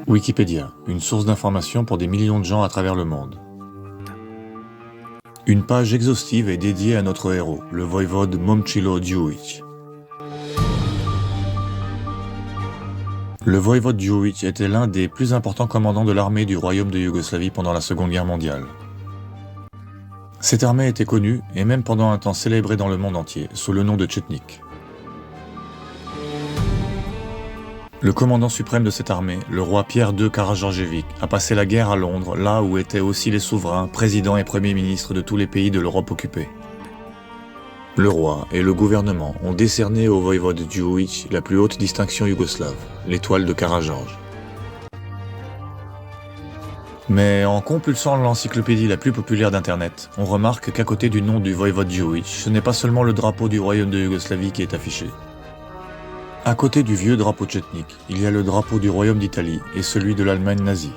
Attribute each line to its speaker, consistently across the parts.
Speaker 1: Wikipédia, une source d'information pour des millions de gens à travers le monde. Une page exhaustive est dédiée à notre héros, le voïvode Momcilo Djouich. Le voïvode Djouich était l'un des plus importants commandants de l'armée du royaume de Yougoslavie pendant la Seconde Guerre mondiale. Cette armée était connue, et même pendant un temps célébrée dans le monde entier, sous le nom de Tchetnik. Le commandant suprême de cette armée, le roi Pierre II Karageorgievic, a passé la guerre à Londres, là où étaient aussi les souverains, présidents et premiers ministres de tous les pays de l'Europe occupée. Le roi et le gouvernement ont décerné au voïvode Djouich la plus haute distinction yougoslave, l'étoile de Karageorge. Mais en compulsant l'encyclopédie la plus populaire d'Internet, on remarque qu'à côté du nom du voïvode Djouich, ce n'est pas seulement le drapeau du royaume de Yougoslavie qui est affiché. À côté du vieux drapeau tchétnik, il y a le drapeau du royaume d'Italie et celui de l'Allemagne nazie.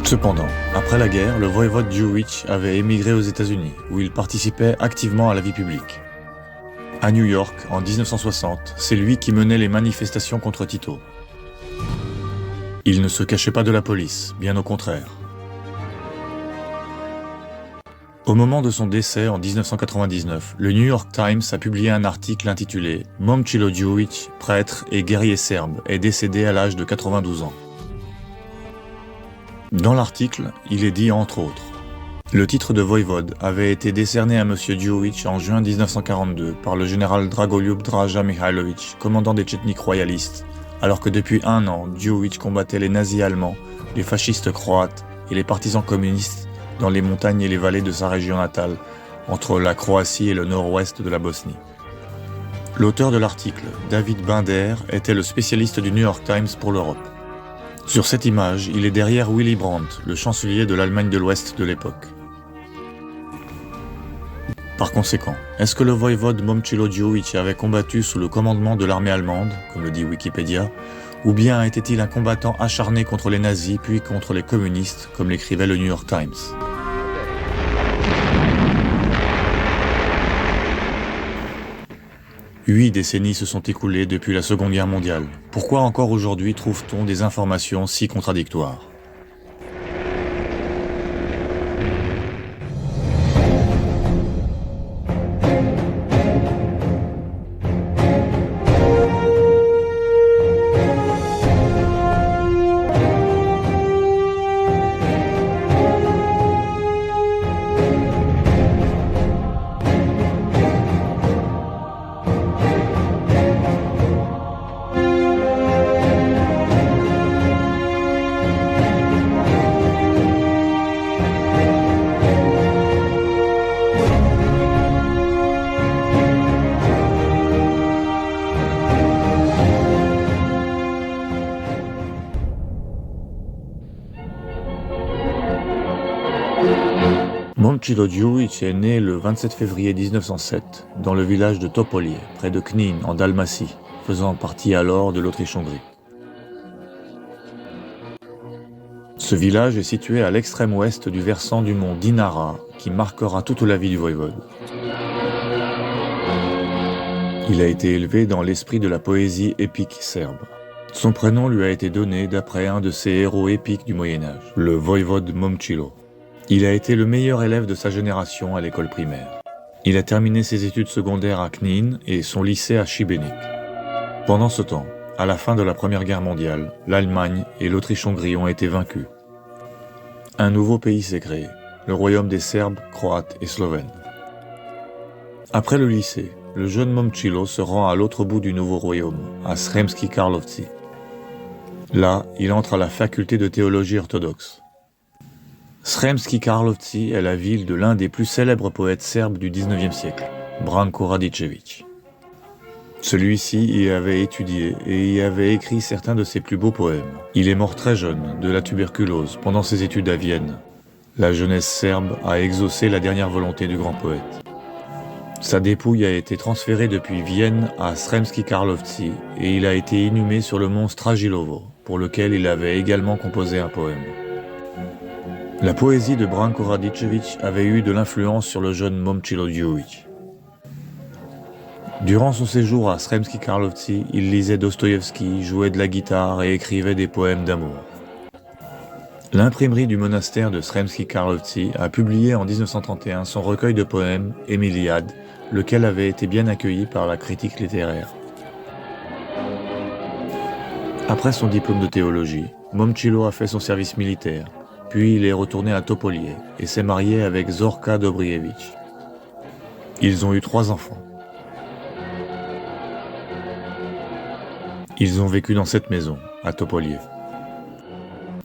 Speaker 1: Cependant, après la guerre, le voïvode Djouich avait émigré aux États-Unis, où il participait activement à la vie publique. À New York, en 1960, c'est lui qui menait les manifestations contre Tito. Il ne se cachait pas de la police, bien au contraire. Au moment de son décès en 1999, le New York Times a publié un article intitulé « Momcilo Djouich, prêtre et guerrier serbe, est décédé à l'âge de 92 ans ». Dans l'article, il est dit entre autres « Le titre de voïvode avait été décerné à M. Djouich en juin 1942 par le général Dragoljub Draja Mihailovic, commandant des Tchétniks royalistes, alors que depuis un an, Djouich combattait les nazis allemands, les fascistes croates et les partisans communistes dans les montagnes et les vallées de sa région natale, entre la Croatie et le nord-ouest de la Bosnie. » L'auteur de l'article, David Binder, était le spécialiste du New York Times pour l'Europe. Sur cette image, il est derrière Willy Brandt, le chancelier de l'Allemagne de l'Ouest de l'époque. Par conséquent, est-ce que le voïvode Momcilo Djouich avait combattu sous le commandement de l'armée allemande, comme le dit Wikipédia, ou bien était-il un combattant acharné contre les nazis puis contre les communistes, comme l'écrivait le New York Times ? 8 décennies se sont écoulées depuis la Seconde Guerre mondiale. Pourquoi encore aujourd'hui trouve-t-on des informations si contradictoires ? Momcilo Djouich est né le 27 février 1907 dans le village de Topolje, près de Knin, en Dalmatie, faisant partie alors de l'Autriche-Hongrie. Ce village est situé à l'extrême ouest du versant du mont Dinara, qui marquera toute la vie du voïvode. Il a été élevé dans l'esprit de la poésie épique serbe. Son prénom lui a été donné d'après un de ces héros épiques du Moyen-Âge, le voïvode Momcilo. Il a été le meilleur élève de sa génération à l'école primaire. Il a terminé ses études secondaires à Knin et son lycée à Šibenik. Pendant ce temps, à la fin de la Première Guerre mondiale, l'Allemagne et l'Autriche-Hongrie ont été vaincus. Un nouveau pays s'est créé, le royaume des Serbes, Croates et Slovènes. Après le lycée, le jeune Momcilo se rend à l'autre bout du nouveau royaume, à Sremski Karlovci. Là, il entre à la faculté de théologie orthodoxe. Sremski Karlovci est la ville de l'un des plus célèbres poètes serbes du XIXe siècle, Branko Radičević. Celui-ci y avait étudié et y avait écrit certains de ses plus beaux poèmes. Il est mort très jeune, de la tuberculose, pendant ses études à Vienne. La jeunesse serbe a exaucé la dernière volonté du grand poète. Sa dépouille a été transférée depuis Vienne à Sremski Karlovci et il a été inhumé sur le mont Stražilovo, pour lequel il avait également composé un poème. La poésie de Branko Radičević avait eu de l'influence sur le jeune Momcilo Djouich. Durant son séjour à Sremski Karlovci, il lisait Dostoïevski, jouait de la guitare et écrivait des poèmes d'amour. L'imprimerie du monastère de Sremski Karlovci a publié en 1931 son recueil de poèmes Émiliade, lequel avait été bien accueilli par la critique littéraire. Après son diplôme de théologie, Momčilo a fait son service militaire, puis il est retourné à Topolie et s'est marié avec Zorka Dobrijević. Ils ont eu 3 enfants. Ils ont vécu dans cette maison, à Topolie.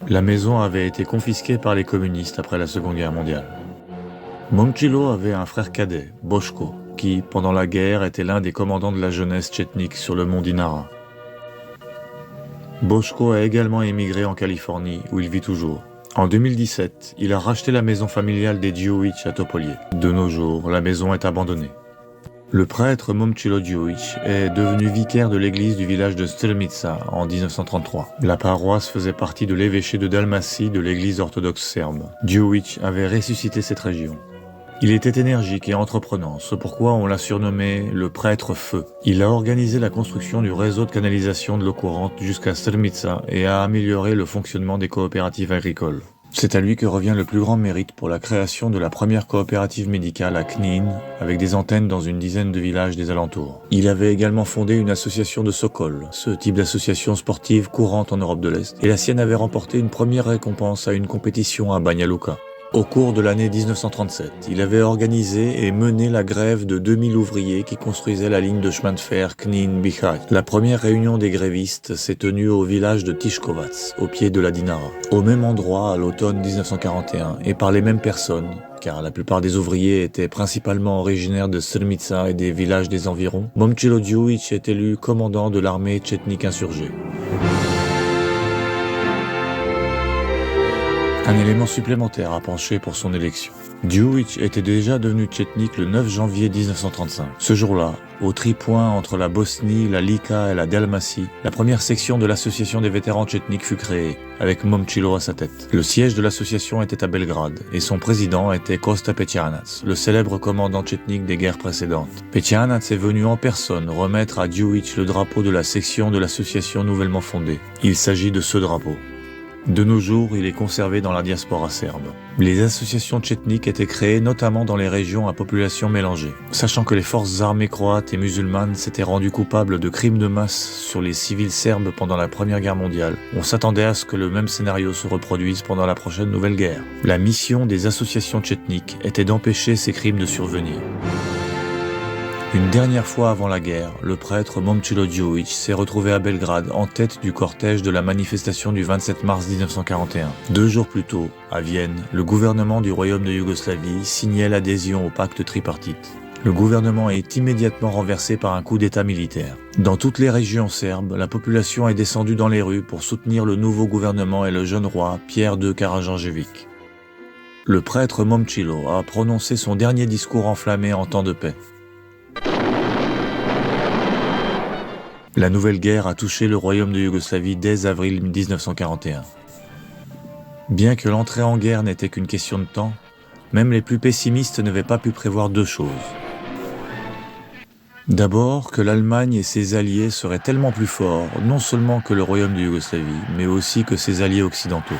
Speaker 1: La maison avait été confisquée par les communistes après la Seconde Guerre mondiale. Momčilo avait un frère cadet, Boško, qui, pendant la guerre, était l'un des commandants de la jeunesse tchétnique sur le mont Dinara. Boško a également émigré en Californie, où il vit toujours. En 2017, il a racheté la maison familiale des Đujić à Topolie. De nos jours, la maison est abandonnée. Le prêtre Momčilo Đujić est devenu vicaire de l'église du village de Strmica en 1933. La paroisse faisait partie de l'évêché de Dalmatie de l'église orthodoxe serbe. Đujić avait ressuscité cette région. Il était énergique et entreprenant, c'est pourquoi on l'a surnommé le prêtre feu. Il a organisé la construction du réseau de canalisation de l'eau courante jusqu'à Strmica et a amélioré le fonctionnement des coopératives agricoles. C'est à lui que revient le plus grand mérite pour la création de la première coopérative médicale à Knin, avec des antennes dans une dizaine de villages des alentours. Il avait également fondé une association de Sokol, ce type d'association sportive courante en Europe de l'Est, et la sienne avait remporté une première récompense à une compétition à Banja Luka. Au cours de l'année 1937, il avait organisé et mené la grève de 2000 ouvriers qui construisaient la ligne de chemin de fer Knin-Bihać. La première réunion des grévistes s'est tenue au village de Tiškovac, au pied de la Dinara. Au même endroit, à l'automne 1941, et par les mêmes personnes, car la plupart des ouvriers étaient principalement originaires de Strmica et des villages des environs, Momčilo Đujić est élu commandant de l'armée tchétnique insurgée. Un élément supplémentaire a penché pour son élection. Đujić était déjà devenu tchétnique le 9 janvier 1935. Ce jour-là, au tripoint entre la Bosnie, la Lika et la Dalmatie, la première section de l'association des vétérans tchétniques fut créée, avec Momčilo à sa tête. Le siège de l'association était à Belgrade, et son président était Kosta Pećanac, le célèbre commandant tchétnique des guerres précédentes. Pećanac est venu en personne remettre à Đujić le drapeau de la section de l'association nouvellement fondée. Il s'agit de ce drapeau. De nos jours, il est conservé dans la diaspora serbe. Les associations tchétniques étaient créées notamment dans les régions à population mélangée. Sachant que les forces armées croates et musulmanes s'étaient rendues coupables de crimes de masse sur les civils serbes pendant la Première Guerre mondiale, on s'attendait à ce que le même scénario se reproduise pendant la prochaine nouvelle guerre. La mission des associations tchétniques était d'empêcher ces crimes de survenir. Une dernière fois avant la guerre, le prêtre Momčilo Đujić s'est retrouvé à Belgrade en tête du cortège de la manifestation du 27 mars 1941. 2 jours plus tôt, à Vienne, le gouvernement du royaume de Yougoslavie signait l'adhésion au pacte tripartite. Le gouvernement est immédiatement renversé par un coup d'État militaire. Dans toutes les régions serbes, la population est descendue dans les rues pour soutenir le nouveau gouvernement et le jeune roi Pierre II Karađorđević. Le prêtre Momčilo a prononcé son dernier discours enflammé en temps de paix. La nouvelle guerre a touché le royaume de Yougoslavie dès avril 1941. Bien que l'entrée en guerre n'était qu'une question de temps, même les plus pessimistes n'avaient pas pu prévoir 2 choses. D'abord, que l'Allemagne et ses alliés seraient tellement plus forts, non seulement que le royaume de Yougoslavie, mais aussi que ses alliés occidentaux.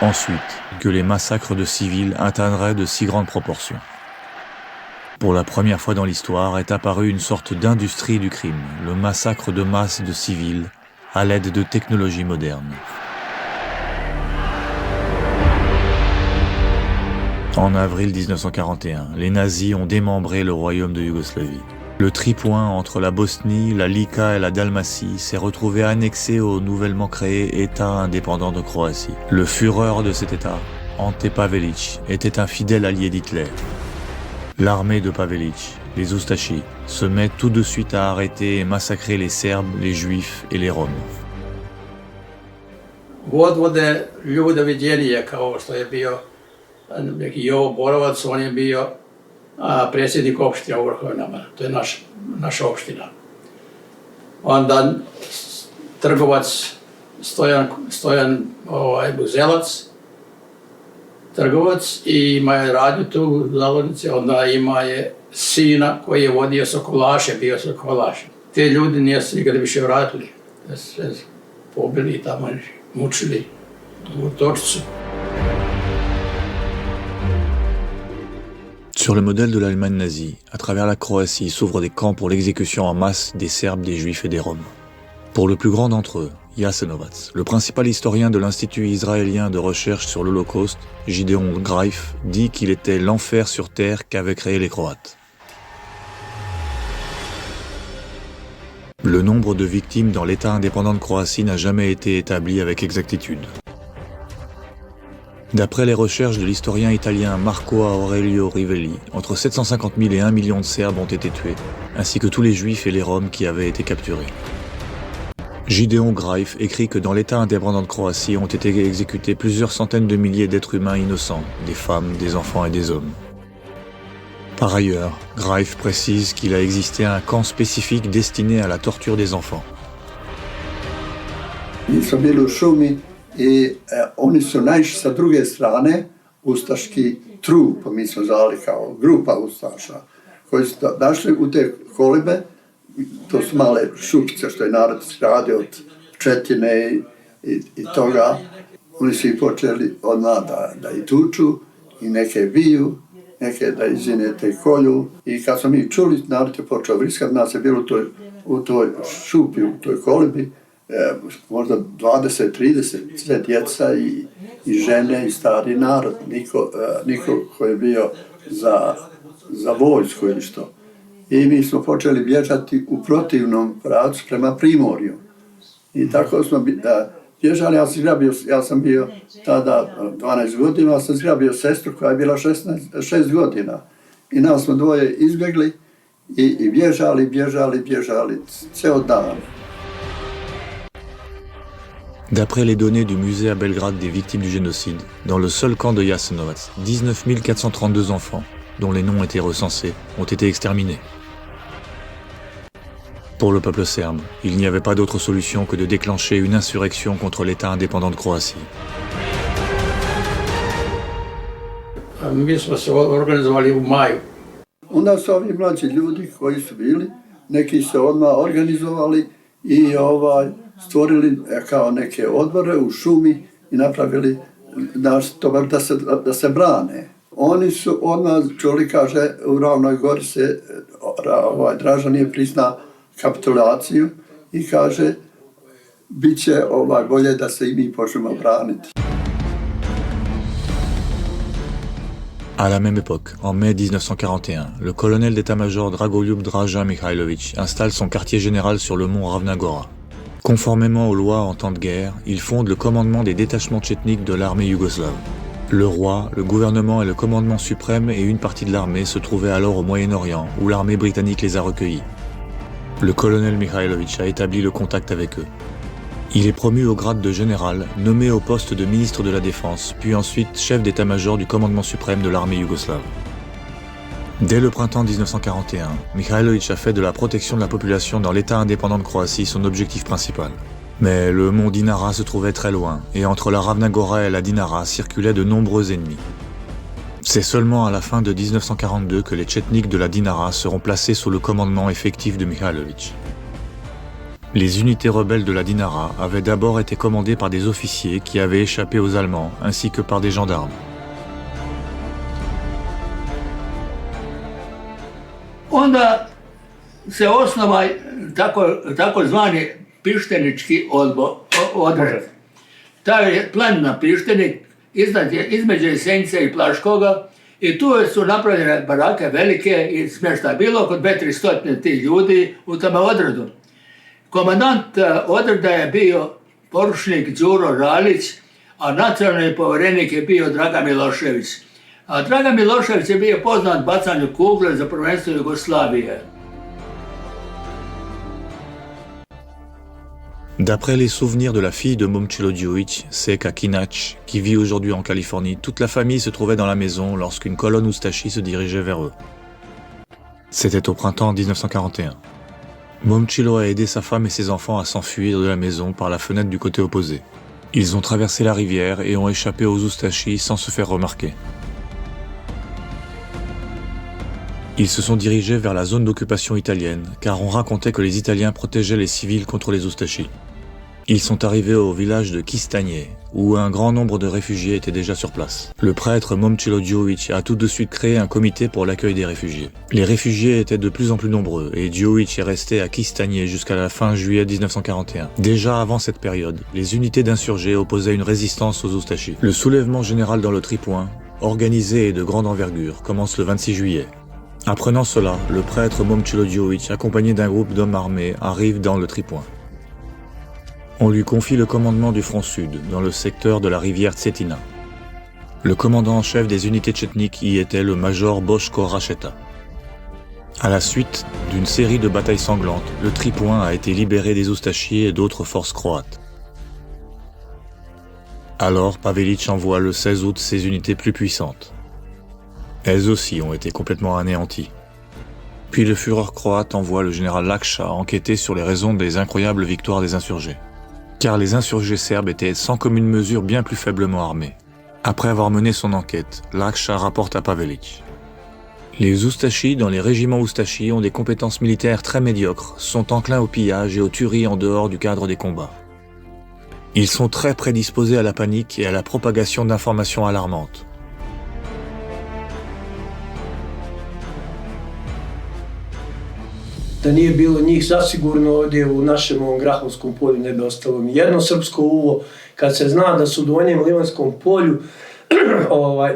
Speaker 1: Ensuite, que les massacres de civils atteindraient de si grandes proportions. Pour la première fois dans l'histoire est apparue une sorte d'industrie du crime, le massacre de masse de civils à l'aide de technologies modernes. En avril 1941, les nazis ont démembré le royaume de Yougoslavie. Le tripoint entre la Bosnie, la Lika et la Dalmatie s'est retrouvé annexé au nouvellement créé État indépendant de Croatie. Le Führer de cet État, Ante Pavelić, était un fidèle allié d'Hitler. L'armée de Pavelić, les Ustashi, se met tout de suite à arrêter et massacrer les Serbes, les Juifs et les Roms.
Speaker 2: Vodvode ljude viđenije kao što je bio neki Jovo Borovac, on je bio predsjednik opštine u Vrhovnama, to je naša opština. Onda trgovac Stojan Buzelac, trgovac i ima je radio tu u Zalonici, onda ima je sina koji je vodio Sokolaše, bio Sokolaš. Te ljudi nisu nikad više vratili. Da su sve pobili tamo, mučili u Torcu.
Speaker 1: Sur le modèle de l'Allemagne nazie, à travers la Croatie s'ouvrent des camps pour l'exécution en masse des Serbes, des Juifs et des Roms. Pour le plus grand d'entre eux, Jasenovac, le principal historien de l'Institut israélien de recherche sur l'Holocauste, Gideon Greif, dit qu'il était l'enfer sur terre qu'avaient créé les Croates. Le nombre de victimes dans l'État indépendant de Croatie n'a jamais été établi avec exactitude. D'après les recherches de l'historien italien Marco Aurelio Rivelli, entre 750 000 et 1 million de Serbes ont été tués, ainsi que tous les Juifs et les Roms qui avaient été capturés. Gideon Greif écrit que dans l'État indépendant de Croatie ont été exécutés plusieurs centaines de milliers d'êtres humains innocents, des femmes, des enfants et des hommes. Par ailleurs, Greif précise qu'il a existé un camp spécifique destiné à la torture des enfants.
Speaker 3: I oni su naišli sa druge strane, ustaški trup, mi smo zvali kao grupa ustaša, koji su došli u te kolibe, to su male šupice što je narod radio od Četine i toga. Oni su i počeli odmah da i tuču i neke biju, neke da izine te kolju. I kad smo mi čuli, narod je počeo vriskati, nas je bilo u toj šupi, u toj kolibi, možda 20-30, sve djeca i žene i stari narod, niko koji je bio za vojsku ili što. I mi smo počeli bježati u protivnom pravcu prema Primorju. I tako smo bježali, ja sam bio tada 12 godina, ja sam zgrabio sestru koja je bila 6 godina. I nas smo dvoje izbjegli i bježali ceo dan.
Speaker 1: D'après les données du musée à Belgrade des victimes du génocide, dans le seul camp de Jasenovac, 19 432 enfants, dont les noms étaient recensés, ont été exterminés. Pour le peuple serbe, il n'y avait pas d'autre solution que de déclencher une insurrection contre l'État indépendant de Croatie.
Speaker 2: Mi smo se organizovali u maju.
Speaker 3: Onda su ovi mlađi ljudi koji su bili, neki se odmah organizovali i stvorili kao neke odbore u šumi i napravili da se brane. Oni su odmah čuli, kaže, u Ravnoj Gori se Draža nije priznao kapitulaciju i kaže, bit će bolje da se i mi počnemo braniti.
Speaker 1: À la même époque, en mai 1941, le colonel d'état-major Dragoljub Draža Mihailović installe son quartier général sur le mont Ravna Gora. Conformément aux lois en temps de guerre, il fonde le commandement des détachements tchétniques de l'armée yougoslave. Le roi, le gouvernement et le commandement suprême et une partie de l'armée se trouvaient alors au Moyen-Orient, où l'armée britannique les a recueillis. Le colonel Mihailović a établi le contact avec eux. Il est promu au grade de général, nommé au poste de ministre de la Défense, puis ensuite chef d'état-major du commandement suprême de l'armée yougoslave. Dès le printemps 1941, Mihailović a fait de la protection de la population dans l'État indépendant de Croatie son objectif principal. Mais le mont Dinara se trouvait très loin, et entre la Ravna Gora et la Dinara circulaient de nombreux ennemis. C'est seulement à la fin de 1942 que les Tchétniks de la Dinara seront placés sous le commandement effectif de Mihailović. Les unités rebelles de la Dinara avaient d'abord été commandées par des officiers qui avaient échappé aux Allemands, ainsi que par des gendarmes.
Speaker 2: Onda se osnova tako zvani pištenički odred. Taj je planina Pištenik između Jesenjice i Plaškoga i tu su napravljene barake velike i smješta bilo oko 200-300 tih ljudi u tome odredu. Komandant odreda je bio poručnik Đuro Ralić, a nacionalni povjerenik je bio Dragan Milošević. A Dragan Milošević je bio poznat bacanju kugle za prvenstvo Jugoslavije.
Speaker 1: D'après les souvenirs de la fille de Momčilo Đujić, Seka Kinac, qui vit aujourd'hui en Californie, toute la famille se trouvait dans la maison lorsqu'une colonne Ustashi se dirigeait vers eux. C'était au printemps 1941. Momčilo a aidé sa femme et ses enfants à s'enfuir de la maison par la fenêtre du côté opposé. Ils ont traversé la rivière et ont échappé aux Ustashi sans se faire remarquer. Ils se sont dirigés vers la zone d'occupation italienne, car on racontait que les Italiens protégeaient les civils contre les Oustachis. Ils sont arrivés au village de Kistanje, où un grand nombre de réfugiés étaient déjà sur place. Le prêtre Momcilo Đujić a tout de suite créé un comité pour l'accueil des réfugiés. Les réfugiés étaient de plus en plus nombreux, et Đujić est resté à Kistanje jusqu'à la fin juillet 1941. Déjà avant cette période, les unités d'insurgés opposaient une résistance aux Oustachis. Le soulèvement général dans le Tripoint, organisé et de grande envergure, commence le 26 juillet. Apprenant cela, le prêtre Momcilo Đujić, accompagné d'un groupe d'hommes armés, arrive dans le Tripoint. On lui confie le commandement du front sud, dans le secteur de la rivière Cetina. Le commandant en chef des unités tchétniques y était le major Boško Rašeta. À la suite d'une série de batailles sanglantes, le Tripoint a été libéré des Oustachis et d'autres forces croates. Alors Pavelić envoie le 16 août ses unités plus puissantes. Elles aussi ont été complètement anéanties. Puis le Führer croate envoie le général Lakša enquêter sur les raisons des incroyables victoires des insurgés. Car les insurgés serbes étaient sans commune mesure bien plus faiblement armés. Après avoir mené son enquête, Lakša rapporte à Pavelić. Les Oustachis dans les régiments Oustachis ont des compétences militaires très médiocres, sont enclins au pillage et aux tueries en dehors du cadre des combats. Ils sont très prédisposés à la panique et à la propagation d'informations alarmantes.
Speaker 4: Da nije bilo njih, zasigurno ovdje u našem ovom Grahovskom polju ne bi ostalo ni jedno srpsko uvo. Kad se zna da su u Donjem Livanskom polju,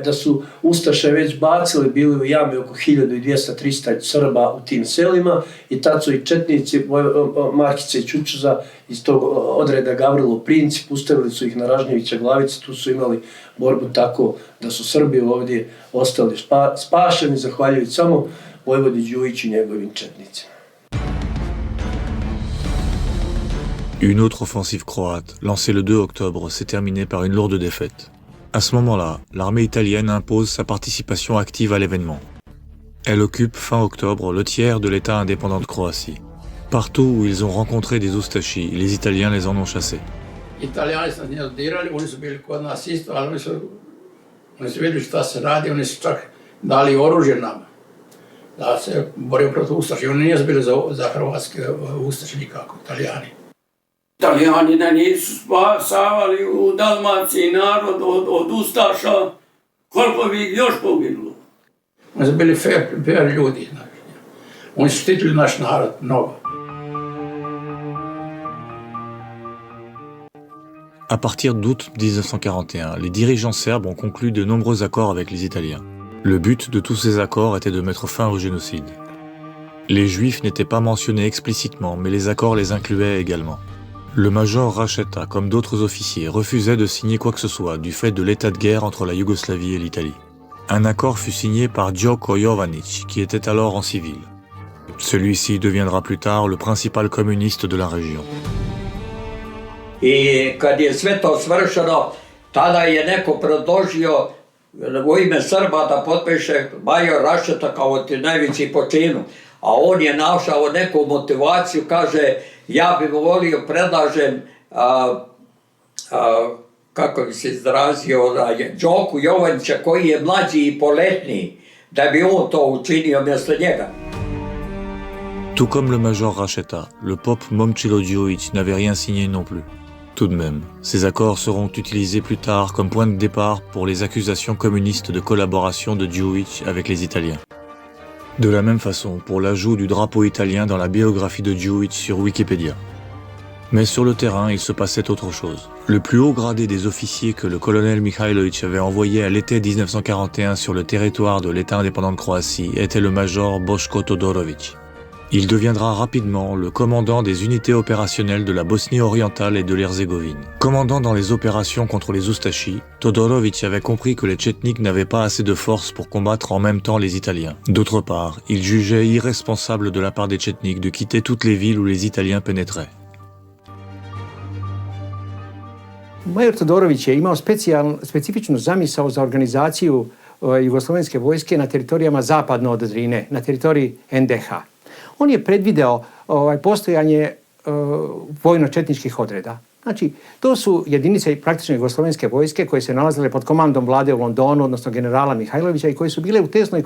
Speaker 4: da su Ustaše već bacili, bili u jami oko 1200-300 Srba u tim selima i tad su i četnici Markice i Čučuza iz tog odreda Gavrilo Princip, pustavili su ih na Ražnjevića glavice, tu su imali borbu tako da su Srbi ovdje ostali spašeni, zahvaljujući samo Vojvodi Đujiću i njegovim četnicima.
Speaker 1: Une autre offensive croate, lancée le 2 octobre, s'est terminée par une lourde défaite. À ce moment-là, l'armée italienne impose sa participation active à l'événement. Elle occupe fin octobre le tiers de l'État indépendant de Croatie. Partout où ils ont rencontré des Oustachis, les Italiens les en ont chassés.
Speaker 2: Italijani su nas dirali, oni su bili kod nas isto, ali oni su vidjeli šta se radi, oni su čak dali oružje nama da se borimo protiv Ustaša. Oni nisu bili za hrvatske Ustaše nikako, Italijani.
Speaker 5: Italijani da nisu spasavali u Dalmaciji narod od Ustaša, koliko bi još poginulo?
Speaker 2: Oni su bili fair ljudi, znači. Oni su štitili naš narod mnogo.
Speaker 1: À partir d'août 1941, les dirigeants serbes ont conclu de nombreux accords avec les Italiens. Le but de tous ces accords était de mettre fin au génocide. Les Juifs n'étaient pas mentionnés explicitement, mais les accords les incluaient également. Le major Rašeta, comme d'autres officiers, refusait de signer quoi que ce soit du fait de l'état de guerre entre la Yougoslavie et l'Italie. Un accord fut signé par Đoko Jovanić, qui était alors en civil. Celui-ci deviendra plus tard le principal communiste de la région.
Speaker 5: I kad je sve to svršeno, tada je neko predložio u ime Srba da potpiše major Rašeta kao ti najveći po činu. A on je našao neku motivaciju, kaže, ja bih volio, predlažem, kako bi se izrazio, Đoku Jovanića koji je mlađi i poletniji, da bi on to učinio mjesto njega.
Speaker 1: Tout comme le major Rašeta, le pope Momcilo Đujić n'avait rien signé non plus. Tout de même, ces accords seront utilisés plus tard comme point de départ pour les accusations communistes de collaboration de Đujić avec les Italiens. De la même façon pour l'ajout du drapeau italien dans la biographie de Đujić sur Wikipédia. Mais sur le terrain, il se passait autre chose. Le plus haut gradé des officiers que le colonel Mihajlović avait envoyé à l'été 1941 sur le territoire de l'État indépendant de Croatie était le major Boško Todorović. Il deviendra rapidement le commandant des unités opérationnelles de la Bosnie orientale et de l'Herzégovine. Commandant dans les opérations contre les Oustachis, Todorović avait compris que les Tchétniks n'avaient pas assez de force pour combattre en même temps les Italiens. D'autre part, il jugeait irresponsable de la part des Tchétniks de quitter toutes les villes où les Italiens pénétraient.
Speaker 6: Major Todorović je imao specifičnu zamisao za organizaciju jugoslovenske vojske na teritorijama zapadno od Drine, na teritoriji NDH. On je predvideo postojanje vojno-četničkih odreda Znači, to su jedinice praktično jugoslovenske vojske koje se nalazile pod komandom vlade u Londonu, odnosno generala Mihajlovića i koje su bile u tesnoj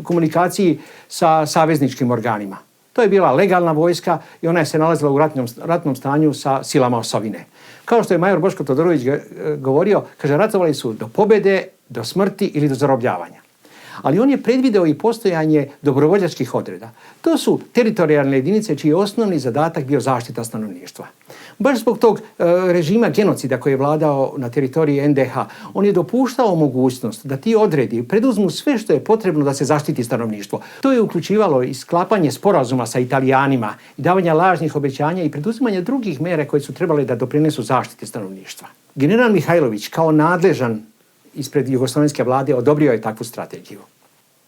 Speaker 6: komunikaciji sa savezničkim organima. To je bila legalna vojska i ona je se nalazila u ratnom stanju sa silama osovine. Kao što je major Boško Todorović govorio, kaže, ratovali su do pobjede, do smrti ili do zarobljavanja. Ali on je predvideo i postojanje dobrovoljačkih odreda. To su teritorijalne jedinice čiji je osnovni zadatak bio zaštita stanovništva. Baš zbog tog režima genocida koji je vladao na teritoriji NDH, on je dopuštao mogućnost da ti odredi preduzmu sve što je potrebno da se zaštiti stanovništvo. To je uključivalo i sklapanje sporazuma sa Italijanima, davanje lažnih obećanja i preduzimanje drugih mera koje su trebale da doprinesu zaštiti stanovništva. General Mihajlović kao nadležan ispred jugoslovenske vlade odobrio je takvu strategiju.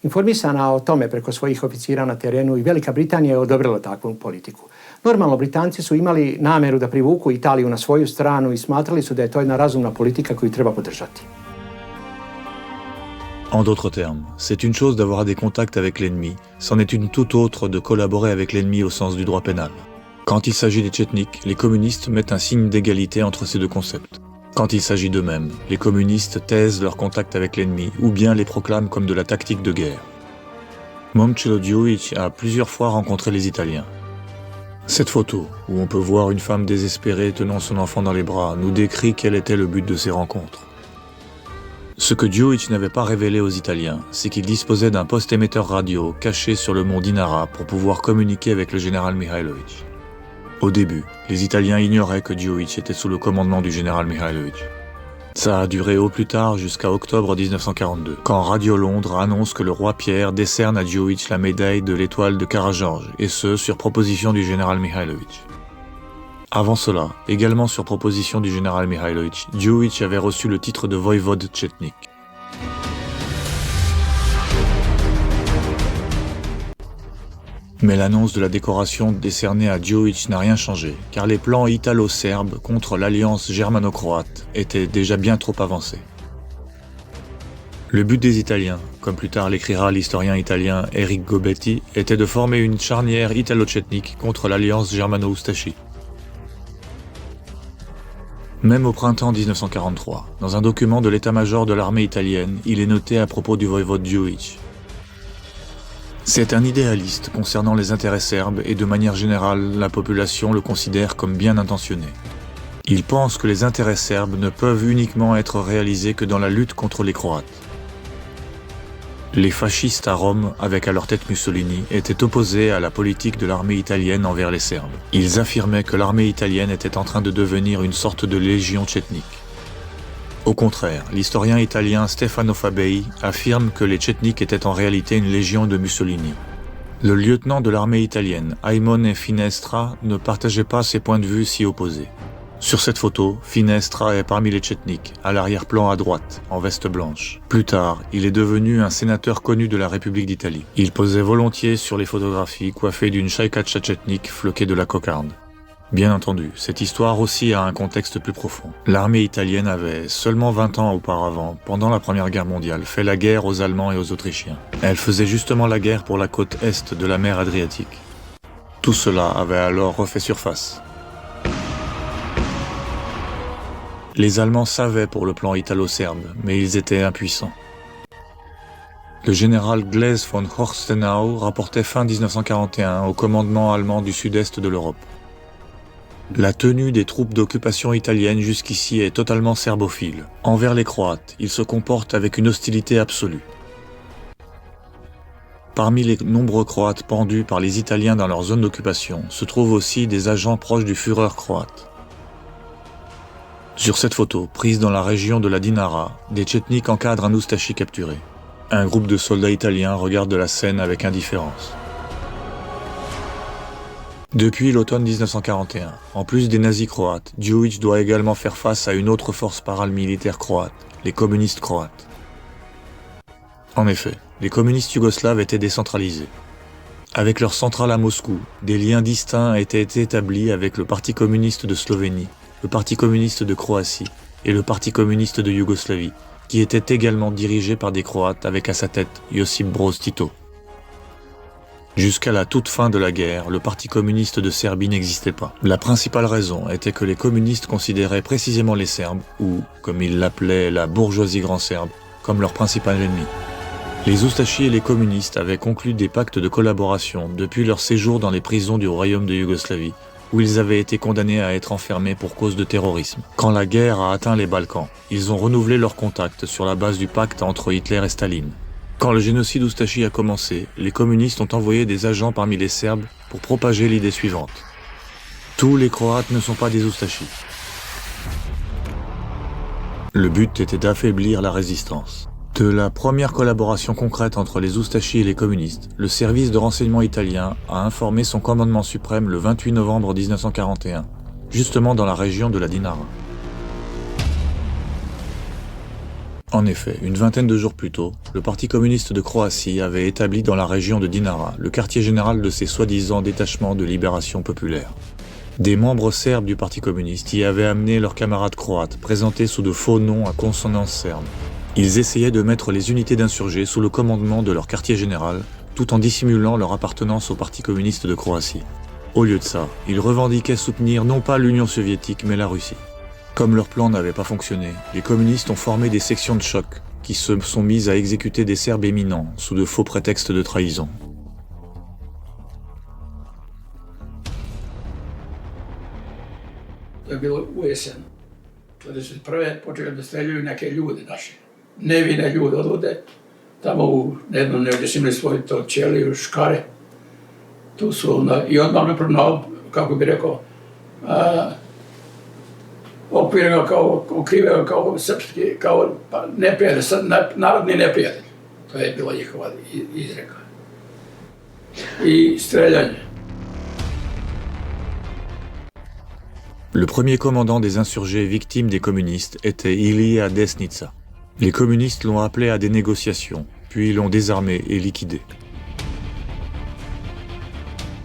Speaker 6: Informisana o tome preko svojih oficira na terenu i Velika Britanija je odobrila takvu politiku. Normalno, Britanci su imali nameru da privuku Italiju na svoju stranu i smatrali su da je to jedna razumna politika koju treba podržati.
Speaker 1: En d'autres termes, c'est une chose d'avoir des contacts avec l'ennemi, c'en est une toute autre de collaborer avec l'ennemi au sens du droit pénal. Quand il s'agit des tchétniks, les communistes mettent un signe d'égalité entre ces deux concepts. Quand il s'agit d'eux-mêmes, les communistes taisent leur contact avec l'ennemi ou bien les proclament comme de la tactique de guerre. Momcilo Djoić a plusieurs fois rencontré les Italiens. Cette photo, où on peut voir une femme désespérée tenant son enfant dans les bras, nous décrit quel était le but de ces rencontres. Ce que Djoić n'avait pas révélé aux Italiens, c'est qu'il disposait d'un poste émetteur radio caché sur le mont Dinara pour pouvoir communiquer avec le général Mihajlović. Au début, les Italiens ignoraient que Djoić était sous le commandement du général Mihajlović. Ça a duré au plus tard jusqu'à octobre 1942, quand Radio Londres annonce que le roi Pierre décerne à Djoić la médaille de l'étoile de Karageorges, et ce, sur proposition du général Mihajlović. Avant cela, également sur proposition du général Mihajlović, Djoić avait reçu le titre de voïvode tchétnik. Mais l'annonce de la décoration décernée à Djoić n'a rien changé, car les plans italo-serbes contre l'alliance germano-croate étaient déjà bien trop avancés. Le but des Italiens, comme plus tard l'écrira l'historien italien Eric Gobetti, était de former une charnière italo-tchétnique contre l'alliance germano-oustachie. Même au printemps 1943, dans un document de l'état-major de l'armée italienne, il est noté à propos du voïvode Djoić. C'est un idéaliste concernant les intérêts serbes et de manière générale, la population le considère comme bien intentionné. Il pense que les intérêts serbes ne peuvent uniquement être réalisés que dans la lutte contre les Croates. Les fascistes à Rome, avec à leur tête Mussolini, étaient opposés à la politique de l'armée italienne envers les Serbes. Ils affirmaient que l'armée italienne était en train de devenir une sorte de légion tchétnique. Au contraire, l'historien italien Stefano Fabei affirme que les tchétniks étaient en réalité une légion de Mussolini. Le lieutenant de l'armée italienne, Aimone Finestra, ne partageait pas ces points de vue si opposés. Sur cette photo, Finestra est parmi les tchétniks, à l'arrière-plan à droite, en veste blanche. Plus tard, il est devenu un sénateur connu de la République d'Italie. Il posait volontiers sur les photographies, coiffé d'une chaïkacha tchétnique floquée de la cocarde. Bien entendu, cette histoire aussi a un contexte plus profond. L'armée italienne avait, seulement 20 ans auparavant, pendant la Première Guerre mondiale, fait la guerre aux Allemands et aux Autrichiens. Elle faisait justement la guerre pour la côte est de la mer Adriatique. Tout cela avait alors refait surface. Les Allemands savaient pour le plan italo-serbe, mais ils étaient impuissants. Le général Glaise von Horstenau rapportait fin 1941 au commandement allemand du sud-est de l'Europe. La tenue des troupes d'occupation italiennes jusqu'ici est totalement serbophile. Envers les Croates, ils se comportent avec une hostilité absolue. Parmi les nombreux Croates pendus par les Italiens dans leur zone d'occupation, se trouvent aussi des agents proches du Führer croate. Sur cette photo, prise dans la région de la Dinara, des tchétniks encadrent un oustachi capturé. Un groupe de soldats italiens regarde la scène avec indifférence. Depuis l'automne 1941, en plus des nazis croates, Djoić doit également faire face à une autre force paramilitaire croate, les communistes croates. En effet, les communistes yougoslaves étaient décentralisés. Avec leur centrale à Moscou, des liens distincts étaient établis avec le Parti communiste de Slovénie, le Parti communiste de Croatie et le Parti communiste de Yougoslavie, qui étaient également dirigés par des Croates avec à sa tête Josip Broz Tito. Jusqu'à la toute fin de la guerre, le Parti communiste de Serbie n'existait pas. La principale raison était que les communistes considéraient précisément les Serbes, ou, comme ils l'appelaient, la bourgeoisie grand serbe, comme leur principal ennemi. Les Oustachis et les communistes avaient conclu des pactes de collaboration depuis leur séjour dans les prisons du royaume de Yougoslavie, où ils avaient été condamnés à être enfermés pour cause de terrorisme. Quand la guerre a atteint les Balkans, ils ont renouvelé leurs contacts sur la base du pacte entre Hitler et Staline. Quand le génocide oustachi a commencé, les communistes ont envoyé des agents parmi les Serbes pour propager l'idée suivante. Tous les Croates ne sont pas des Oustachis. Le but était d'affaiblir la résistance. De la première collaboration concrète entre les Oustachis et les communistes, le service de renseignement italien a informé son commandement suprême le 28 novembre 1941, justement dans la région de la Dinara. En effet, une vingtaine de jours plus tôt, le Parti communiste de Croatie avait établi dans la région de Dinara le quartier général de ses soi-disant détachements de libération populaire. Des membres serbes du Parti communiste y avaient amené leurs camarades croates, présentés sous de faux noms à consonance serbe. Ils essayaient de mettre les unités d'insurgés sous le commandement de leur quartier général, tout en dissimulant leur appartenance au Parti communiste de Croatie. Au lieu de ça, ils revendiquaient soutenir non pas l'Union soviétique mais la Russie. Comme leur plan n'avait pas fonctionné, les communistes ont formé des sections de choc qui se sont mises à exécuter des Serbes éminents sous de faux prétextes de trahison.
Speaker 2: To je bilo u jesen. 1941. počeli da streljaju neke ljude naše. Nevine ljude odvode. Tamo u jednom gdje su imali svoje to ćeliju, škare. Tu su onda, i odmah napravno, kako bi rekao, okvire ga kao, okrive ga kao srpski, kao neprijatelj, narodni neprijatelj. To je bila njihova izreka. I streljanje.
Speaker 1: Le premier commandant des insurgés victimes des communistes était Ilija Desnica. Les communistes l'ont appelé à des négociations, puis l'ont désarmé et liquidé.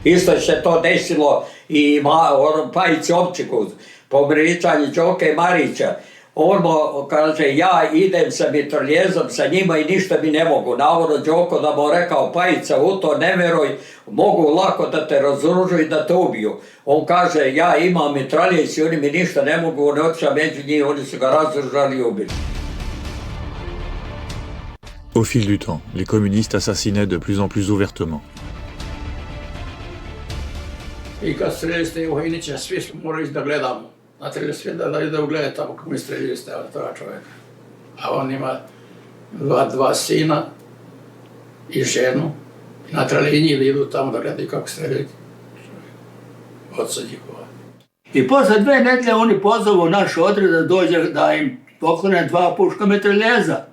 Speaker 5: Isto se to desilo i Pajici Opčiku, pomiričanje Đoke i Marića. On mu kaže, ja idem sa mitraljezom sa njima i ništa mi ne mogu. Navodno Đoko da mu rekao, Pajica, u to ne veruj, mogu lako da te razoružu i da te ubiju. On kaže, ja imam mitraljez i oni mi ništa ne mogu, on je otišao među njih, oni su ga razoružali i ubili.
Speaker 1: Au fil du temps, les communistes assassinaient de plus en plus ouvertement.
Speaker 2: I kad streljali ste Uhinića, svi smo morali da gledamo. Znate, svi da ugledaju tamo kako mi streljali ste toga čovjeka. A on ima dva sina i ženu. I natrali i njih da idu tamo da gledaju kako streljaju oca njihova. I posle 2 nedelje oni pozovu naš odred da dođe da im poklone 2 puška mitraljeza.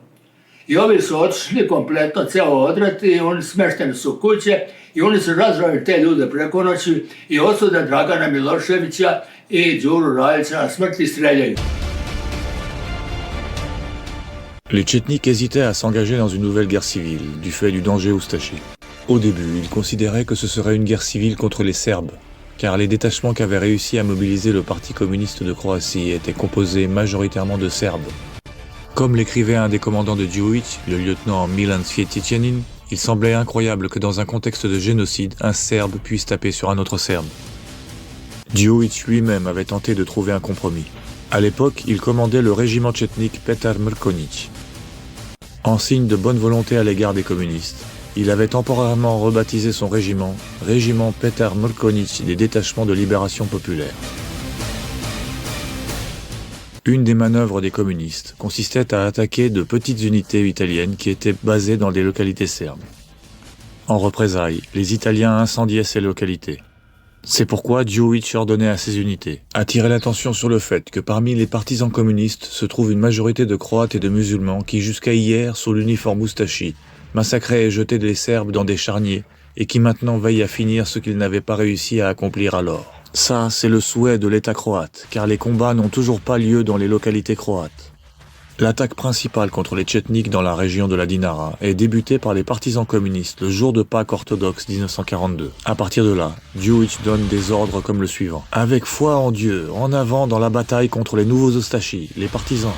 Speaker 2: I ovi su otišli kompletno, ceo odred, i oni smešteni su u kuće i oni su razravili te ljude preko noći i osude Dragana Miloševića i Đuru Rajića na smrt i streljaju.
Speaker 1: Les Tchétniks hésitaient à s'engager dans une nouvelle guerre civile, du fait du danger oustachi. Au début, ils considéraient que ce serait une guerre civile contre les Serbes, car les détachements qu'avait réussi à mobiliser le Parti communiste de Croatie étaient composés majoritairement de Serbes. Comme l'écrivait un des commandants de Djuić, le lieutenant Milan Cvjetićanin, il semblait incroyable que dans un contexte de génocide, un Serbe puisse taper sur un autre Serbe. Djuić lui-même avait tenté de trouver un compromis. À l'époque, il commandait le régiment tchétnique Petar Mrkonjić. En signe de bonne volonté à l'égard des communistes, il avait temporairement rebaptisé son régiment Régiment Petar Mrkonjić des détachements de libération populaire. Une des manœuvres des communistes consistait à attaquer de petites unités italiennes qui étaient basées dans des localités serbes. En représailles, les Italiens incendiaient ces localités. C'est pourquoi Djuić ordonnait à ces unités attirer l'attention sur le fait que parmi les partisans communistes se trouve une majorité de Croates et de musulmans qui jusqu'à hier, sous l'uniforme oustachi, massacraient et jetaient les Serbes dans des charniers et qui maintenant veillent à finir ce qu'ils n'avaient pas réussi à accomplir alors. Ça, c'est le souhait de l'État croate, car les combats n'ont toujours pas lieu dans les localités croates. L'attaque principale contre les Tchétniks dans la région de la Dinara est débutée par les partisans communistes le jour de Pâques orthodoxe 1942. À partir de là, Djuić donne des ordres comme le suivant. Avec foi en Dieu, en avant dans la bataille contre les nouveaux Oustachis, les partisans.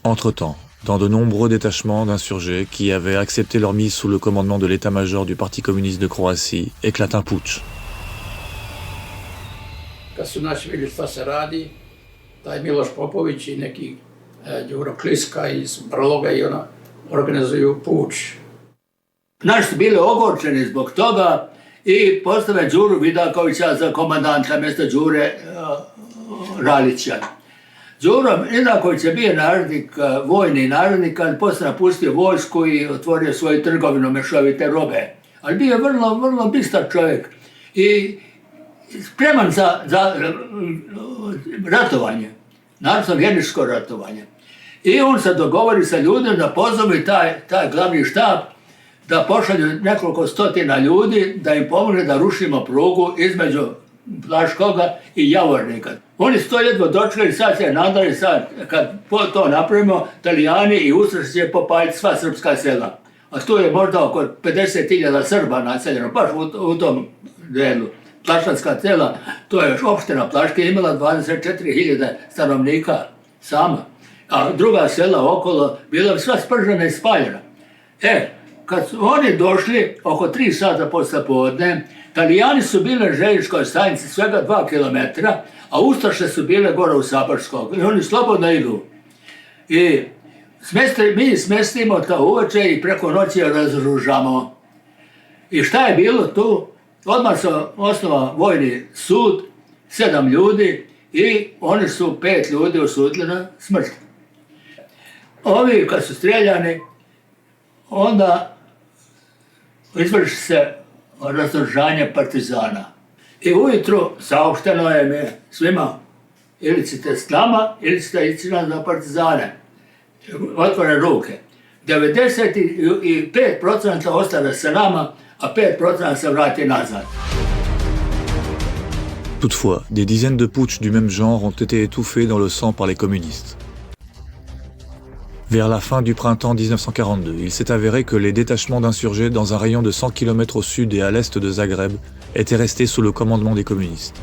Speaker 1: Entre-temps, dans de nombreux détachements d'insurgés qui avaient accepté leur mise sous le commandement de l'état-major du Parti communiste de Croatie, éclate un putsch.
Speaker 2: Kad su naši vidjeli šta se radi, taj Miloš Popović i neki Đuro Kliska iz Brloga i ona organizuju puč. Naši su bili ogorčeni zbog toga i postave Đuru Vidakovića za komandanta mjesto Đure Ralića. Đuro Vidaković je bio narodnik, vojni narodnik, kad poslije napustio vojsku i otvorio svoju trgovinu mešovite robe. Ali bio vrlo bistar čovjek i spreman za ratovanje, naravno genijsko ratovanje. I on se dogovori sa ljudima da pozovi taj glavni štab, da pošalju nekoliko stotina ljudi, da im pomogne da rušimo prugu između Plaškoga i Javornika. Oni su to jedva dočekali, sad se nadali, sad kad to napravimo, Italijani i Ustaši će popaljiti sva srpska sela. A tu je možda oko 50.000 Srba naseljeno, baš u tom delu. Plašanska sela, to je opština Plaška, imala 24.000 stanovnika sama. A druga sela okolo bila sva spržena i spaljena. Kad su oni došli, oko 3 sata posle podne, Italijani su bile na željezničkoj stanici svega 2 km, a Ustaše su bile gore u Saborskog. I oni slobodno idu. I mi smestimo to uveče i preko noći razoružamo. I šta je bilo tu? Odmah se osnova vojni sud, 7 ljudi i oni su 5 ljudi osudili na smrt. Ovi kad su streljani, onda izvrši se razoružanje partizana. I ujutru saopšteno je mi svima, ili ćete s nama, ili ćete ići za partizane. Otvore ruke. 95% ostane sa nama, a 5% se vrati nazad.
Speaker 1: Toutefois, des dizaines de putschs du même genre ont été étouffés dans le sang par les communistes. Vers la fin du printemps 1942, il s'est avéré que les détachements d'insurgés dans un rayon de 100 km au sud et à l'est de Zagreb étaient restés sous le commandement des communistes.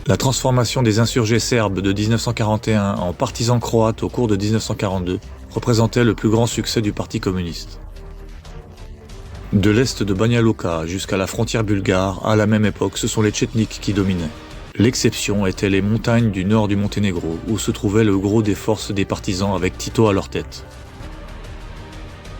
Speaker 1: La transformation des insurgés serbes de 1941 en partisans croates au cours de 1942 représentait le plus grand succès du Parti communiste. De l'est de Banja Luka jusqu'à la frontière bulgare, à la même époque, ce sont les Tchétniks qui dominaient. L'exception étaient les montagnes du nord du Monténégro, où se trouvait le gros des forces des partisans avec Tito à leur tête.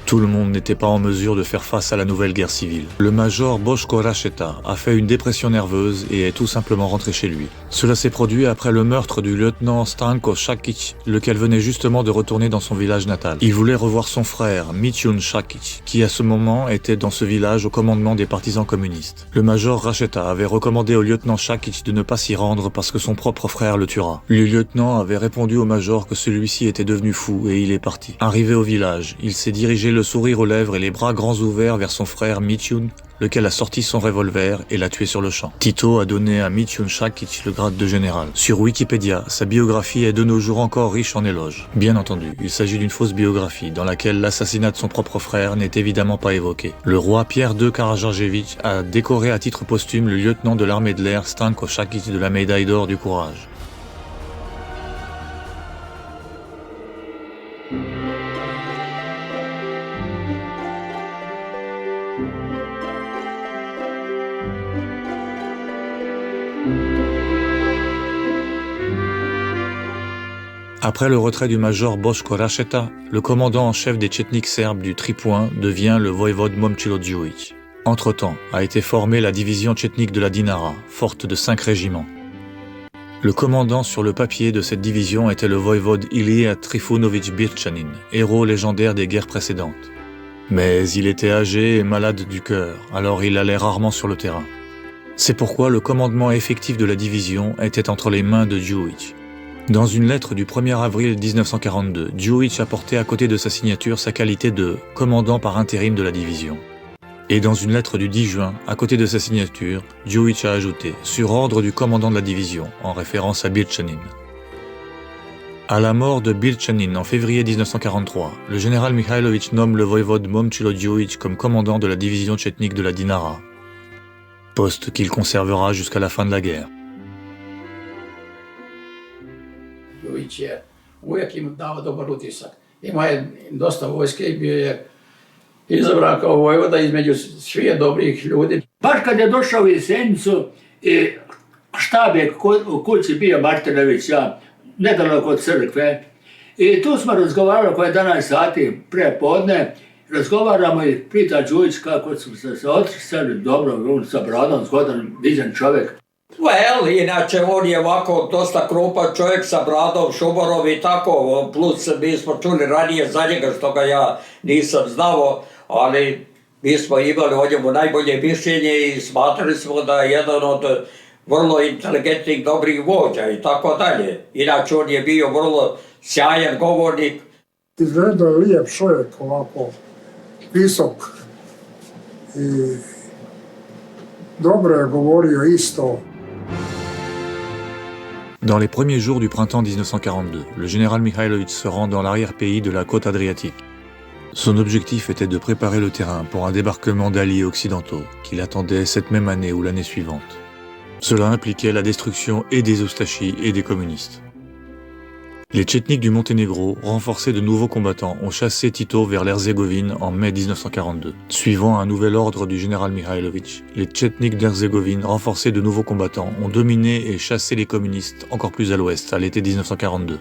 Speaker 1: Tout le monde n'était pas en mesure de faire face à la nouvelle guerre civile. Le major Boško Rašeta a fait une dépression nerveuse et est tout simplement rentré chez lui. Cela s'est produit après le meurtre du lieutenant Stanko Šakić, lequel venait justement de retourner dans son village natal. Il voulait revoir son frère, Mitjun Šakić, qui à ce moment était dans ce village au commandement des partisans communistes. Le major Rašeta avait recommandé au lieutenant Šakić de ne pas s'y rendre parce que son propre frère le tuera. Le lieutenant avait répondu au major que celui-ci était devenu fou et il est parti. Arrivé au village, il s'est dirigé le sourire aux lèvres et les bras grands ouverts vers son frère Mitjun, lequel a sorti son revolver et l'a tué sur le champ. Tito a donné à Mitjun Šakić le grade de général. Sur Wikipédia, sa biographie est de nos jours encore riche en éloges. Bien entendu, il s'agit d'une fausse biographie dans laquelle l'assassinat de son propre frère n'est évidemment pas évoqué. Le roi Pierre II Karađorđević a décoré à titre posthume le lieutenant de l'armée de l'air Stanko Šakić de la médaille d'or du courage. Après le retrait du major Boško Rašeta, le commandant en chef des Tchétniks serbes du Tripoint devient le voïvode Momčilo Đujić. Entre-temps, a été formée la division tchétnique de la Dinara, forte de 5 régiments. Le commandant sur le papier de cette division était le voïvode Ilija Trifunović Birčanin, héros légendaire des guerres précédentes. Mais il était âgé et malade du cœur, alors il allait rarement sur le terrain. C'est pourquoi le commandement effectif de la division était entre les mains de Đujić. Dans une lettre du 1er avril 1942, Đujić apportait à côté de sa signature sa qualité de commandant par intérim de la division. Et dans une lettre du 10 juin, à côté de sa signature, Đujić a ajouté « sur ordre du commandant de la division », en référence à Birčanin. À la mort de Birčanin en février 1943, le général Mihajlović nomme le voïvode Momčilo Đujić comme commandant de la division tchétnique de la Dinara, poste qu'il conservera jusqu'à la fin de la guerre.
Speaker 2: Đujić je uvijek im dao dobar utisak. Imao je dosta vojske i bio je izabran kao vojvoda između svih dobrih ljudi. Baš kad je došao u Jesenicu, štab je u kući bio Martinović, ja, nedaleko od crkve. I tu smo razgovarali oko 11 sati pre podne, razgovaramo i pita Đujić kako su se otrčali, dobro, on sa bradom, zgodan, viđen čovjek.
Speaker 5: Well, inače on je ovako dosta krupan čovjek sa bradom, šumorom i tako, plus mi smo čuli ranije za njega što ga ja nisam znao, ali mi smo imali o njemu najbolje mišljenje i smatrali smo da je jedan od vrlo inteligentnih, dobrih vođa i tako dalje. Inače on je bio vrlo sjajan govornik.
Speaker 7: Izgledao je lijep čovjek, ovako visok i dobro je govorio isto.
Speaker 1: Dans les premiers jours du printemps 1942, le général Mihailović se rend dans l'arrière-pays de la côte adriatique. Son objectif était de préparer le terrain pour un débarquement d'alliés occidentaux qu'il attendait cette même année ou l'année suivante. Cela impliquait la destruction et des Oustachis et des communistes. Les Tchétniks du Monténégro, renforcés de nouveaux combattants, ont chassé Tito vers l'Herzégovine en mai 1942. Suivant un nouvel ordre du général Mihailović, les Tchétniks d'Herzégovine, renforcés de nouveaux combattants, ont dominé et chassé les communistes encore plus à l'ouest, à l'été 1942.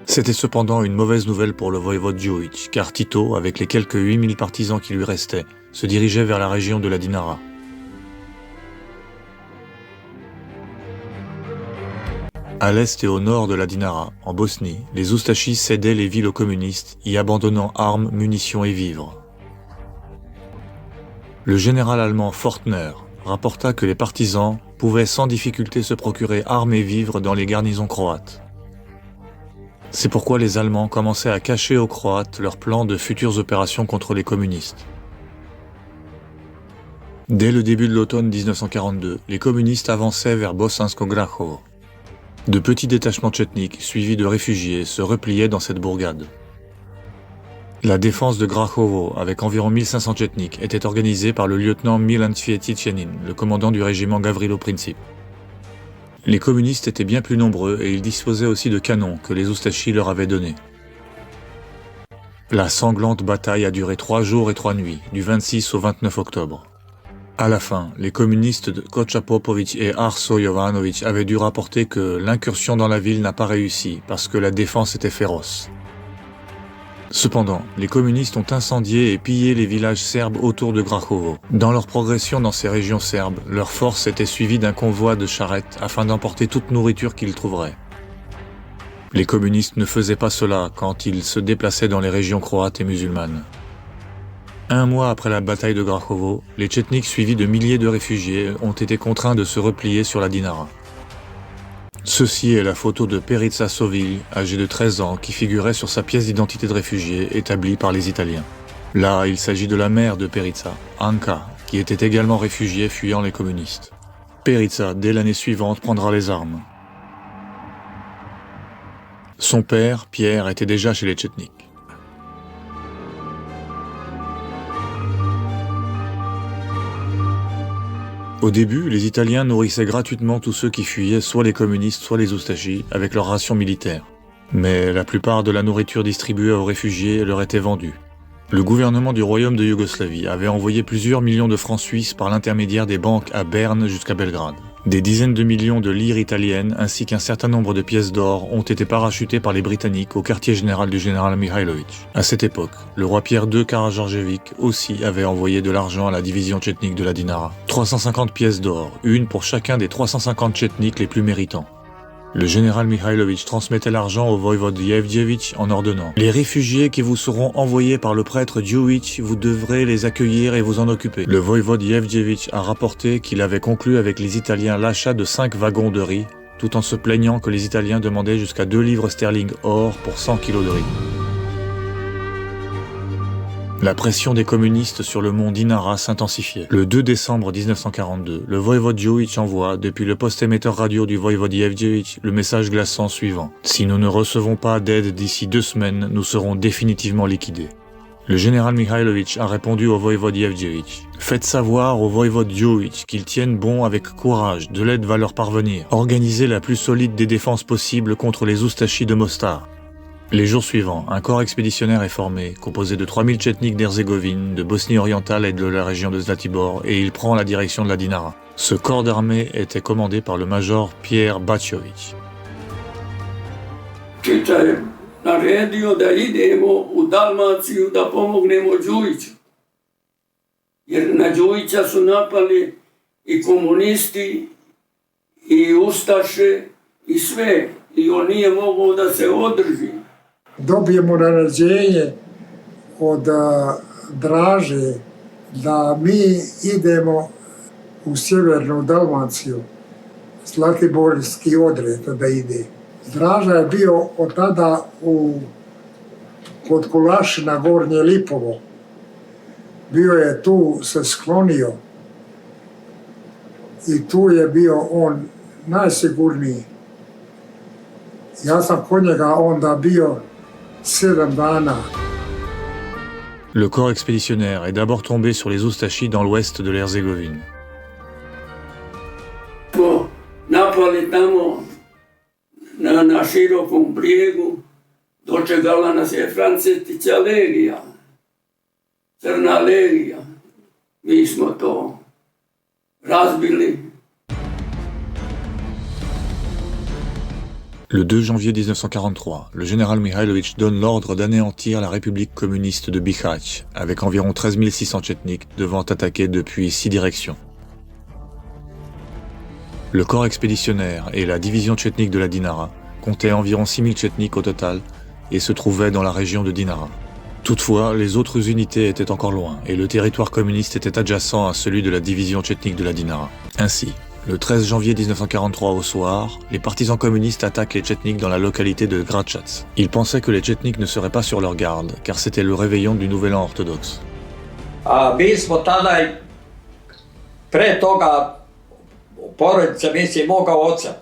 Speaker 1: C'était cependant une mauvaise nouvelle pour le voïvode Đujić, car Tito, avec les quelques 8000 partisans qui lui restaient, se dirigeait vers la région de la Dinara. À l'est et au nord de la Dinara, en Bosnie, les Oustachis cédaient les villes aux communistes, y abandonnant armes, munitions et vivres. Le général allemand Fortner rapporta que les partisans pouvaient sans difficulté se procurer armes et vivres dans les garnisons croates. C'est pourquoi les Allemands commençaient à cacher aux Croates leurs plans de futures opérations contre les communistes. Dès le début de l'automne 1942, les communistes avançaient vers Bosansko-Grahovo. De petits détachements tchétniks, suivis de réfugiés, se repliaient dans cette bourgade. La défense de Grahovo, avec environ 1500 tchétniks, était organisée par le lieutenant Milan Cvjetitchenin, le commandant du régiment Gavrilo Princip. Les communistes étaient bien plus nombreux et ils disposaient aussi de canons que les Oustachis leur avaient donnés. La sanglante bataille a duré 3 jours et 3 nuits, du 26 au 29 octobre. À la fin, les communistes de Kocha Popović et Arso Jovanović avaient dû rapporter que l'incursion dans la ville n'a pas réussi parce que la défense était féroce. Cependant, les communistes ont incendié et pillé les villages serbes autour de Grahovo. Dans leur progression dans ces régions serbes, leur force était suivie d'un convoi de charrettes afin d'emporter toute nourriture qu'ils trouveraient. Les communistes ne faisaient pas cela quand ils se déplaçaient dans les régions croates et musulmanes. Un mois après la bataille de Grahovo, les Tchétniks suivis de milliers de réfugiés ont été contraints de se replier sur la Dinara. Ceci est la photo de Perica Sovilj, âgé de 13 ans, qui figurait sur sa pièce d'identité de réfugié établie par les Italiens. Là, il s'agit de la mère de Perica, Anka, qui était également réfugiée fuyant les communistes. Perica, dès l'année suivante, prendra les armes. Son père, Pierre, était déjà chez les Tchétniks. Au début, les Italiens nourrissaient gratuitement tous ceux qui fuyaient soit les communistes, soit les Oustachis, avec leurs rations militaires. Mais la plupart de la nourriture distribuée aux réfugiés leur était vendue. Le gouvernement du Royaume de Yougoslavie avait envoyé plusieurs millions de francs suisses par l'intermédiaire des banques à Berne jusqu'à Belgrade. Des dizaines de millions de lires italiennes ainsi qu'un certain nombre de pièces d'or ont été parachutées par les Britanniques au quartier général du général Mihailović. À cette époque, le roi Pierre II Karađorđević aussi avait envoyé de l'argent à la division tchétnique de la Dinara. 350 pièces d'or, une pour chacun des 350 tchétniks les plus méritants. Le général Mihailović transmettait l'argent au voïvode Jevđević en ordonnant « Les réfugiés qui vous seront envoyés par le prêtre Đujić, vous devrez les accueillir et vous en occuper. » Le voïvode Jevđević a rapporté qu'il avait conclu avec les Italiens l'achat de 5 wagons de riz, tout en se plaignant que les Italiens demandaient jusqu'à 2 livres sterling or pour 100 kilos de riz. La pression des communistes sur le mont Dinara s'intensifiait. Le 2 décembre 1942, le voïvode Đujić envoie, depuis le poste émetteur radio du voïvode Jevđević, le message glaçant suivant. « Si nous ne recevons pas d'aide d'ici 2 semaines, nous serons définitivement liquidés. » Le général Mihailović a répondu au voïvode Jevđević. « Faites savoir au voïvode Đujić qu'ils tiennent bon avec courage, de l'aide va leur parvenir. Organisez la plus solide des défenses possibles contre les Oustachis de Mostar. » Les jours suivants, un corps expéditionnaire est formé, composé de 3000 Tchetniks d'Herzégovine, de Bosnie orientale et de la région de Zlatibor, et il prend la direction de la Dinara. Ce corps d'armée était commandé par le major Pierre Batjović.
Speaker 8: Čiča je naredio da idemo u Dalmaciju da pomognemo Đujiću. Jer na Đujića su napali i komunisti, i ustaše, i sve. I on nije mogao da se održi.
Speaker 7: Dobijemo naređenje od Draže da mi idemo u sjevernu Dalmaciju, Zlatiborski odred da ide. Draža je bio od tada kod Kulašina, Gornje Lipovo. Bio je tu, se sklonio i tu je bio on najsigurniji. Ja sam kod njega onda bio 7 dana.
Speaker 1: Le corps expéditionnaire est d'abord tombé sur les Oustachis dans l'ouest de l'Herzégovine.
Speaker 8: Napali tamo na širokom brijegu, dočekala nas je Francetića legija, crna legija. Mi smo to razbili.
Speaker 1: Le 2 janvier 1943, le général Mihailović donne l'ordre d'anéantir la République communiste de Bihać, avec environ 13 600 Tchetniks devant attaquer depuis 6 directions. Le corps expéditionnaire et la division tchétnik de la Dinara comptaient environ 6 000 Tchetniks au total et se trouvaient dans la région de Dinara. Toutefois, les autres unités étaient encore loin et le territoire communiste était adjacent à celui de la division tchétnik de la Dinara. Ainsi, le 13 janvier 1943 au soir, les partisans communistes attaquent les Tchetniks dans la localité de Gračac. Ils pensaient que les Tchetniks ne seraient pas sur leur garde, car c'était le réveillon du Nouvel An orthodoxe.
Speaker 5: Mi smo tada, pre toga, porodica, mislim, moga oca,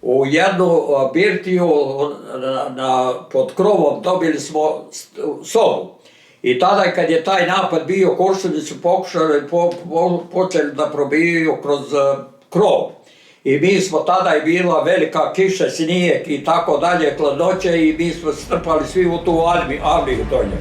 Speaker 5: u jednu birtiju pod krovom dobili smo sobu. I tada kad je taj napad bio, Kuršuni su pokušali, počeli da probijaju kroz krov. I mi smo tada, je bila velika kiša, snijeg i tako dalje, hladnoće, i mi smo strpali svi u tu avliju dolje.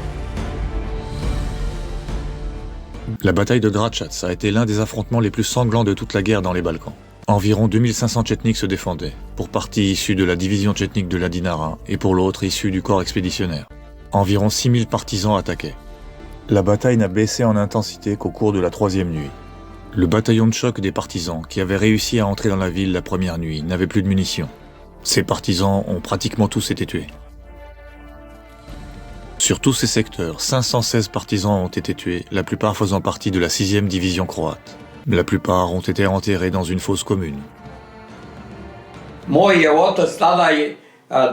Speaker 1: La bataille de Gračac a été l'un des affrontements les plus sanglants de toute la guerre dans les Balkans. Environ 2500 Tchetniks se défendaient, pour partie issus de la division tchétnik de la Dinara et pour l'autre issus du corps expéditionnaire. Environ 6000 partisans attaquaient. La bataille n'a baissé en intensité qu'au cours de la 3e nuit. Le bataillon de choc des partisans, qui avait réussi à entrer dans la ville la première nuit, n'avait plus de munitions. Ces partisans ont pratiquement tous été tués. Sur tous ces secteurs, 516 partisans ont été tués, la plupart faisant partie de la 6e division croate. La plupart ont été enterrés dans une fosse commune.
Speaker 5: Moj je otac tada je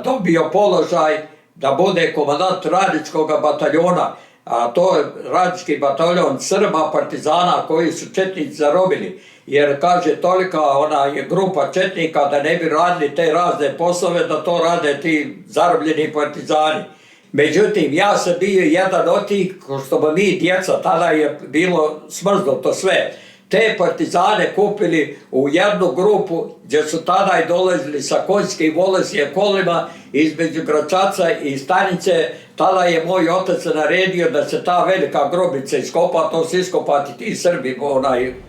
Speaker 5: dobio položaj da bude komandant radničkog bataljona, a to je radnički bataljon Srba, partizana koji su Četnici zarobili. Jer kaže tolika ona je grupa Četnika da ne bi radili te razne poslove, da to rade ti zarobljeni partizani. Međutim, ja sam bio jedan od tih, što bi mi djeca, tada je bilo smrznuto sve. Te partizane kupili u jednu grupu gdje su tada i dolazili sa konjskim volesije kolima između Gračaca i stanice. Tada je moj otac naredio da se ta velika grobica iskopa, to su iskopati ti Srbi,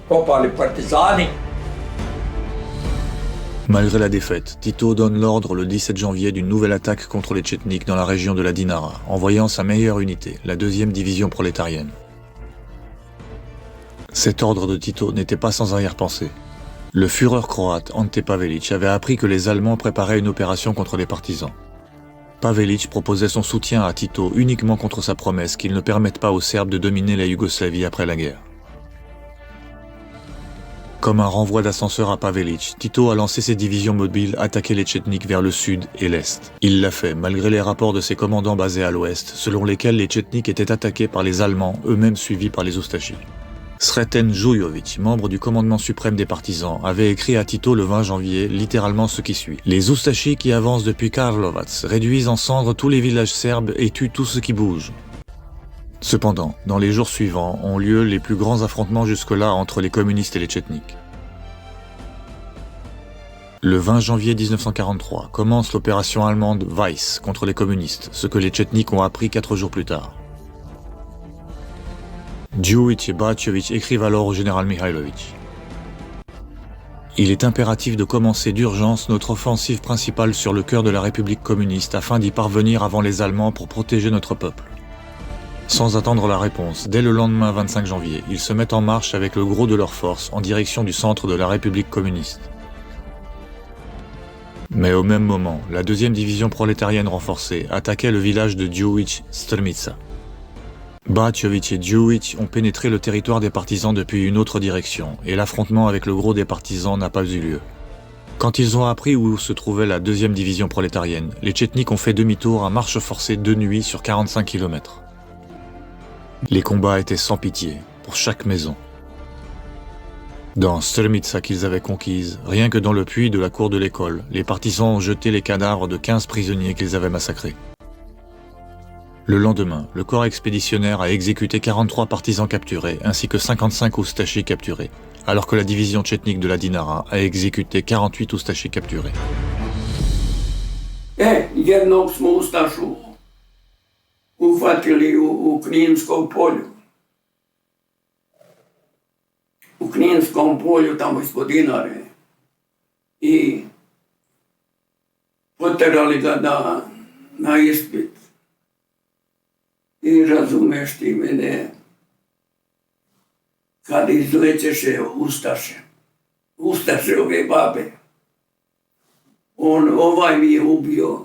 Speaker 5: kopali partizani.
Speaker 1: Malgré la défaite, Tito donne l'ordre le 17 janvier d'une nouvelle attaque contre les Tchetniks dans la région de la Dinara, envoyant sa meilleure unité, la 2e division prolétarienne. Cet ordre de Tito n'était pas sans arrière-pensée. Le Führer croate Ante Pavelić avait appris que les Allemands préparaient une opération contre les partisans. Pavelić proposait son soutien à Tito uniquement contre sa promesse qu'il ne permette pas aux Serbes de dominer la Yougoslavie après la guerre. Comme un renvoi d'ascenseur à Pavelić, Tito a lancé ses divisions mobiles attaquer les Tchetniks vers le sud et l'est. Il l'a fait malgré les rapports de ses commandants basés à l'ouest, selon lesquels les Tchetniks étaient attaqués par les Allemands, eux-mêmes suivis par les Oustachis. Sreten Jujović, membre du commandement suprême des partisans, avait écrit à Tito le 20 janvier littéralement ce qui suit. Les Oustachis qui avancent depuis Karlovac réduisent en cendres tous les villages serbes et tuent tout ce qui bouge. Cependant, dans les jours suivants ont lieu les plus grands affrontements jusque-là entre les communistes et les Tchetniks. Le 20 janvier 1943 commence l'opération allemande Weiss contre les communistes, ce que les Tchetniks ont appris 4 jours plus tard. Djouitch et Batchevich écrivent alors au général Mihailovitch. Il est impératif de commencer d'urgence notre offensive principale sur le cœur de la République communiste afin d'y parvenir avant les Allemands pour protéger notre peuple. Sans attendre la réponse, dès le lendemain 25 janvier, ils se mettent en marche avec le gros de leurs forces en direction du centre de la République communiste. Mais au même moment, la 2e division prolétarienne renforcée attaquait le village de Djouitch-Strmitsa. Batchevich et Djouitch ont pénétré le territoire des partisans depuis une autre direction, et l'affrontement avec le gros des partisans n'a pas eu lieu. Quand ils ont appris où se trouvait la 2e division prolétarienne, les Tchetniks ont fait demi-tour à marche forcée de nuit sur 45 km. Les combats étaient sans pitié, pour chaque maison. Dans Strmitsa qu'ils avaient conquise, rien que dans le puits de la cour de l'école, les partisans ont jeté les cadavres de 15 prisonniers qu'ils avaient massacrés. Le lendemain, le corps expéditionnaire a exécuté 43 partisans capturés, ainsi que 55 oustachis capturés, alors que la division tchétnique de la Dinara a exécuté 48 oustachis capturés.
Speaker 8: Jednog smo ustašu uhvatili u Kninskom polju. U Kninskom polju, tamo ispod Dinare. I poterali ga na ispit. I razumeš ti mene, kad izlećeše Ustaše ove babe, ovaj mi je ubio,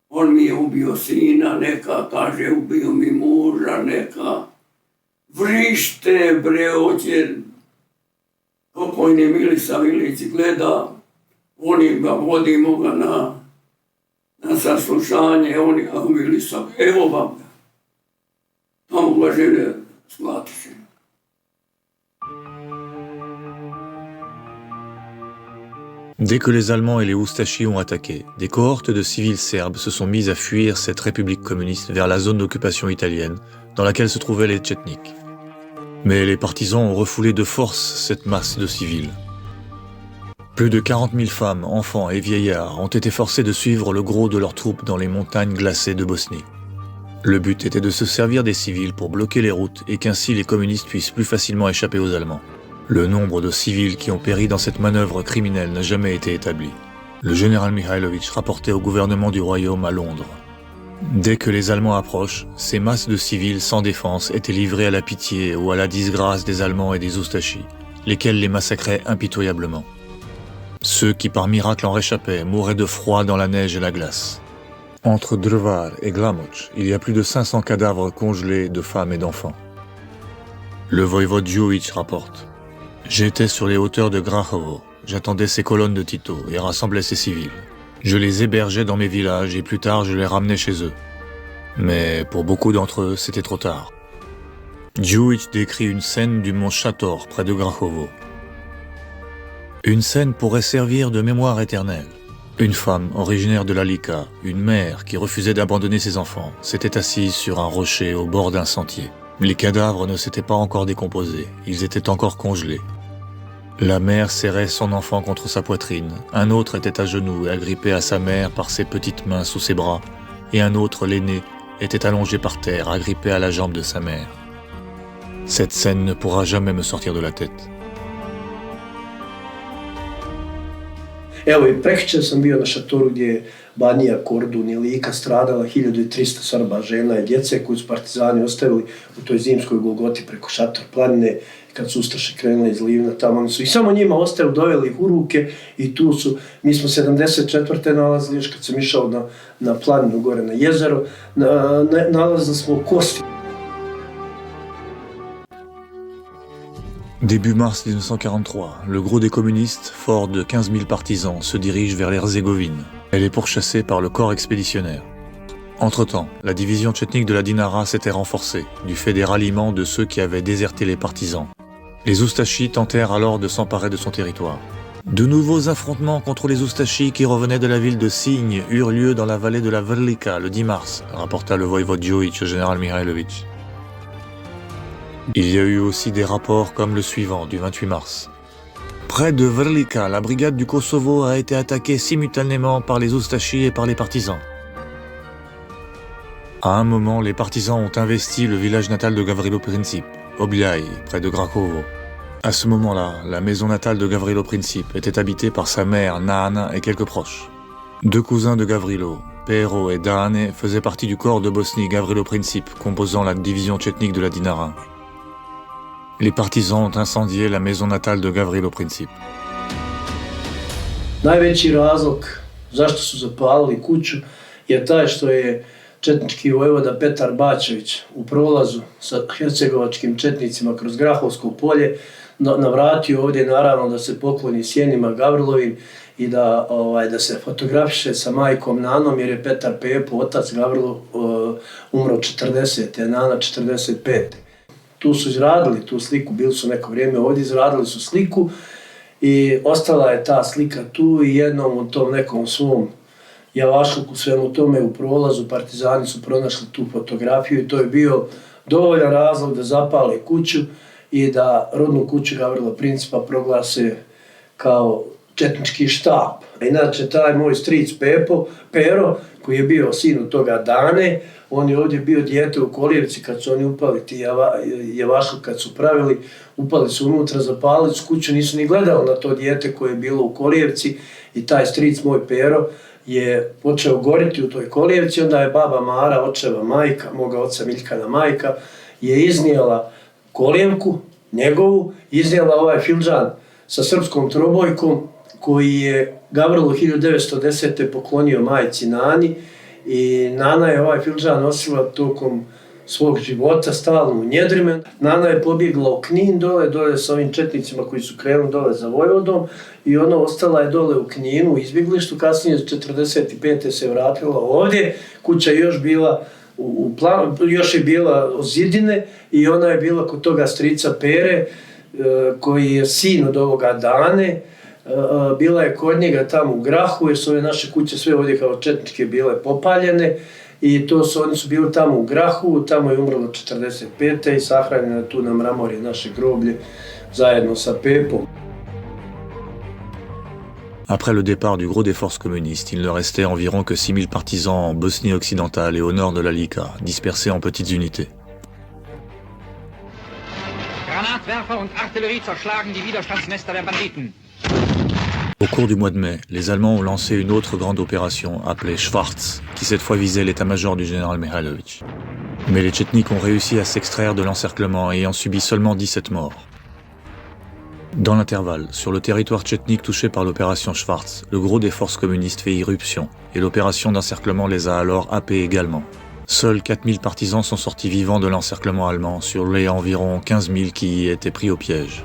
Speaker 8: on mi je ubio sina neka, kaže ubio mi muža neka, vrište bre, oće, pokojni Milisa Milić gleda, vodimo ga na saslušanje, a Milisa, evo vam ga.
Speaker 1: Dès que les Allemands et les oustachis ont attaqué, des cohortes de civils serbes se sont mises à fuir cette république communiste vers la zone d'occupation italienne, dans laquelle se trouvaient les Tchetniks. Mais les partisans ont refoulé de force cette masse de civils. Plus de 40 000 femmes, enfants et vieillards ont été forcés de suivre le gros de leurs troupes dans les montagnes glacées de Bosnie. Le but était de se servir des civils pour bloquer les routes et qu'ainsi les communistes puissent plus facilement échapper aux Allemands. Le nombre de civils qui ont péri dans cette manœuvre criminelle n'a jamais été établi. Le général Mihailovitch rapportait au gouvernement du royaume à Londres. Dès que les Allemands approchent, ces masses de civils sans défense étaient livrées à la pitié ou à la disgrâce des Allemands et des oustachis, lesquels les massacraient impitoyablement. Ceux qui par miracle en réchappaient mouraient de froid dans la neige et la glace. Entre Drvar et Glamoch, il y a plus de 500 cadavres congelés de femmes et d'enfants. Le voïvode Djouitch rapporte « J'étais sur les hauteurs de Grahovo, j'attendais ces colonnes de Tito et rassemblais ces civils. Je les hébergeais dans mes villages et plus tard je les ramenais chez eux. Mais pour beaucoup d'entre eux, c'était trop tard. » Djouitch décrit une scène du mont Chator près de Grahovo. Une scène pourrait servir de mémoire éternelle. Une femme originaire de l'Alika, une mère qui refusait d'abandonner ses enfants, s'était assise sur un rocher au bord d'un sentier. Les cadavres ne s'étaient pas encore décomposés, ils étaient encore congelés. La mère serrait son enfant contre sa poitrine, un autre était à genoux et agrippé à sa mère par ses petites mains sous ses bras, et un autre, l'aîné, était allongé par terre, agrippé à la jambe de sa mère. Cette scène ne pourra jamais me sortir de la tête.
Speaker 4: Evo i prekjučer sam bio na šatoru gdje je Banija, Kordun i Lika stradala 1300 Srba, žena i djece koji su partizani ostavili u toj zimskoj Golgoti preko Šator planine. Kad su ustaše krenuli iz Livna, tamo oni su i samo njima ostali, doveli ih u ruke i tu su, mi smo 74. nalazili, još kad sam išao na planinu gore na jezero, nalazili smo kosti.
Speaker 1: Début mars 1943, le gros des communistes, fort de 15 000 partisans, se dirige vers l'Herzégovine. Elle est pourchassée par le corps expéditionnaire. Entre-temps, la division tchétnique de la Dinara s'était renforcée, du fait des ralliements de ceux qui avaient déserté les partisans. Les oustachis tentèrent alors de s'emparer de son territoire. De nouveaux affrontements contre les oustachis qui revenaient de la ville de Signe eurent lieu dans la vallée de la Vrlika le 10 mars, rapporta le voïvode Djouitch au général Mihailovitch. Il y a eu aussi des rapports comme le suivant, du 28 mars. Près de Vrlika, la brigade du Kosovo a été attaquée simultanément par les Ustashi et par les partisans. À un moment, les partisans ont investi le village natal de Gavrilo Princip, Obliaj, près de Grakovo. À ce moment-là, la maison natale de Gavrilo Princip était habitée par sa mère, Nana, et quelques proches. 2 cousins de Gavrilo, Pero et Dane, faisaient partie du corps de Bosnie Gavrilo Princip, composant la division tchétnique de la Dinara. Les partisans ont incendié la maison natale de Gavrilo Princip.
Speaker 4: Najveći razlog zašto su zapalili kuću je taj što je četnički vojvoda Petar Bačević u prolazu sa hercegovačkim četnicima kroz Grahovsko polje navratio ovdje naravno da se pokloni sjenima Gavrilovim i da se fotografiše sa majkom Nanom, jer je Petar Pepo, otac Gavrilo, umro 40. Nana 45. Tu su izradili tu sliku, bili su neko vrijeme ovdje, izradili su sliku i ostala je ta slika tu i jednom u tom nekom svom javašluku, svemu tome u prolazu, partizani su pronašli tu fotografiju i to je bio dovoljan razlog da zapale kuću i da rodnu kuću Gavrila Principa proglase kao četnički štab. Inače, taj moj stric Pero, koji je bio sin od toga Dane, on je ovdje bio dijete u Kolijevci kad su oni upali, ti javašluk kad su pravili, upali su unutra, zapalili su kuću, nisu ni gledali na to dijete koje je bilo u Kolijevci i taj stric moj Pero je počeo goriti u toj Kolijevci, onda je baba Mara, očeva majka, moga oca Miljkana majka, je iznijela Kolijevku, njegovu, iznijela ovaj fildžan sa srpskom trobojkom koji je Gavrilo 1910. poklonio majci Nani i Nana je ovaj fildžan nosila tokom svog života stalno u njedrime. Nana je pobjegla u Knin dole sa ovim četnicima koji su krenuli dole za Vojvodom i ona ostala je dole u Kninu u izbjeglištu, kasnije 1945. se vratila ovdje, kuća je još bila još je bila od zidine i ona je bila kod toga strica Pere koji je sin od ovoga Dane. Bila je kod njega tamo u Grahu jer su ove naše kuće sve ovdje kao četničke bile popaljene i oni su bili tamo u Grahu, tamo je umrlo 1945. i sahranjena tu na mramorje naše groblje zajedno sa Pepom.
Speaker 1: Après le départ du gros des forces communistes, il ne restait environ que 6000 partisans en Bosnie occidentale et au nord de la Lika, dispersés en petites unités.
Speaker 9: Granatwerfer und Artillerie zerschlagen die Widerstandsnester der Banditen.
Speaker 1: Au cours du mois de mai, les Allemands ont lancé une autre grande opération appelée Schwarz, qui cette fois visait l'état-major du général Mihailović. Mais les Tchétniks ont réussi à s'extraire de l'encerclement et ont subi seulement 17 morts. Dans l'intervalle, sur le territoire tchétnique touché par l'opération Schwarz, le gros des forces communistes fait irruption, et l'opération d'encerclement les a alors happés également. Seuls 4000 partisans sont sortis vivants de l'encerclement allemand, sur les environ 15 000 qui y étaient pris au piège.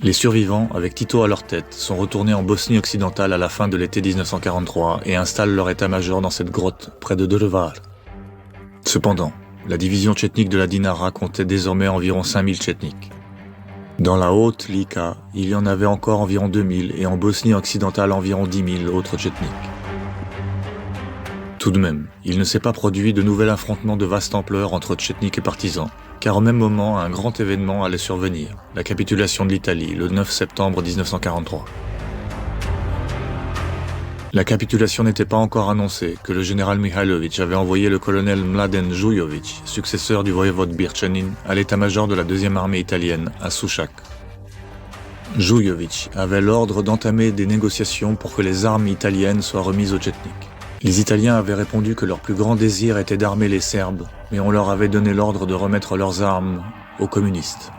Speaker 1: Les survivants, avec Tito à leur tête, sont retournés en Bosnie occidentale à la fin de l'été 1943 et installent leur état-major dans cette grotte, près de Drvar. Cependant, la division tchétnique de la Dinara comptait désormais environ 5000 tchétniks. Dans la haute Lika, il y en avait encore environ 2000 et en Bosnie occidentale environ 10 000 autres tchétniks. Tout de même, il ne s'est pas produit de nouvel affrontement de vaste ampleur entre tchétniks et partisans, car au même moment, un grand événement allait survenir, la capitulation de l'Italie, le 9 septembre 1943. La capitulation n'était pas encore annoncée que le général Mihailović avait envoyé le colonel Mladen Žujović, successeur du voïvode Birčanin, à l'état-major de la 2e armée italienne, à Sušak. Žujović avait l'ordre d'entamer des négociations pour que les armes italiennes soient remises aux Tchétniks. Les Italiens avaient répondu que leur plus grand désir était d'armer les Serbes, mais on leur avait donné l'ordre de remettre leurs armes aux communistes.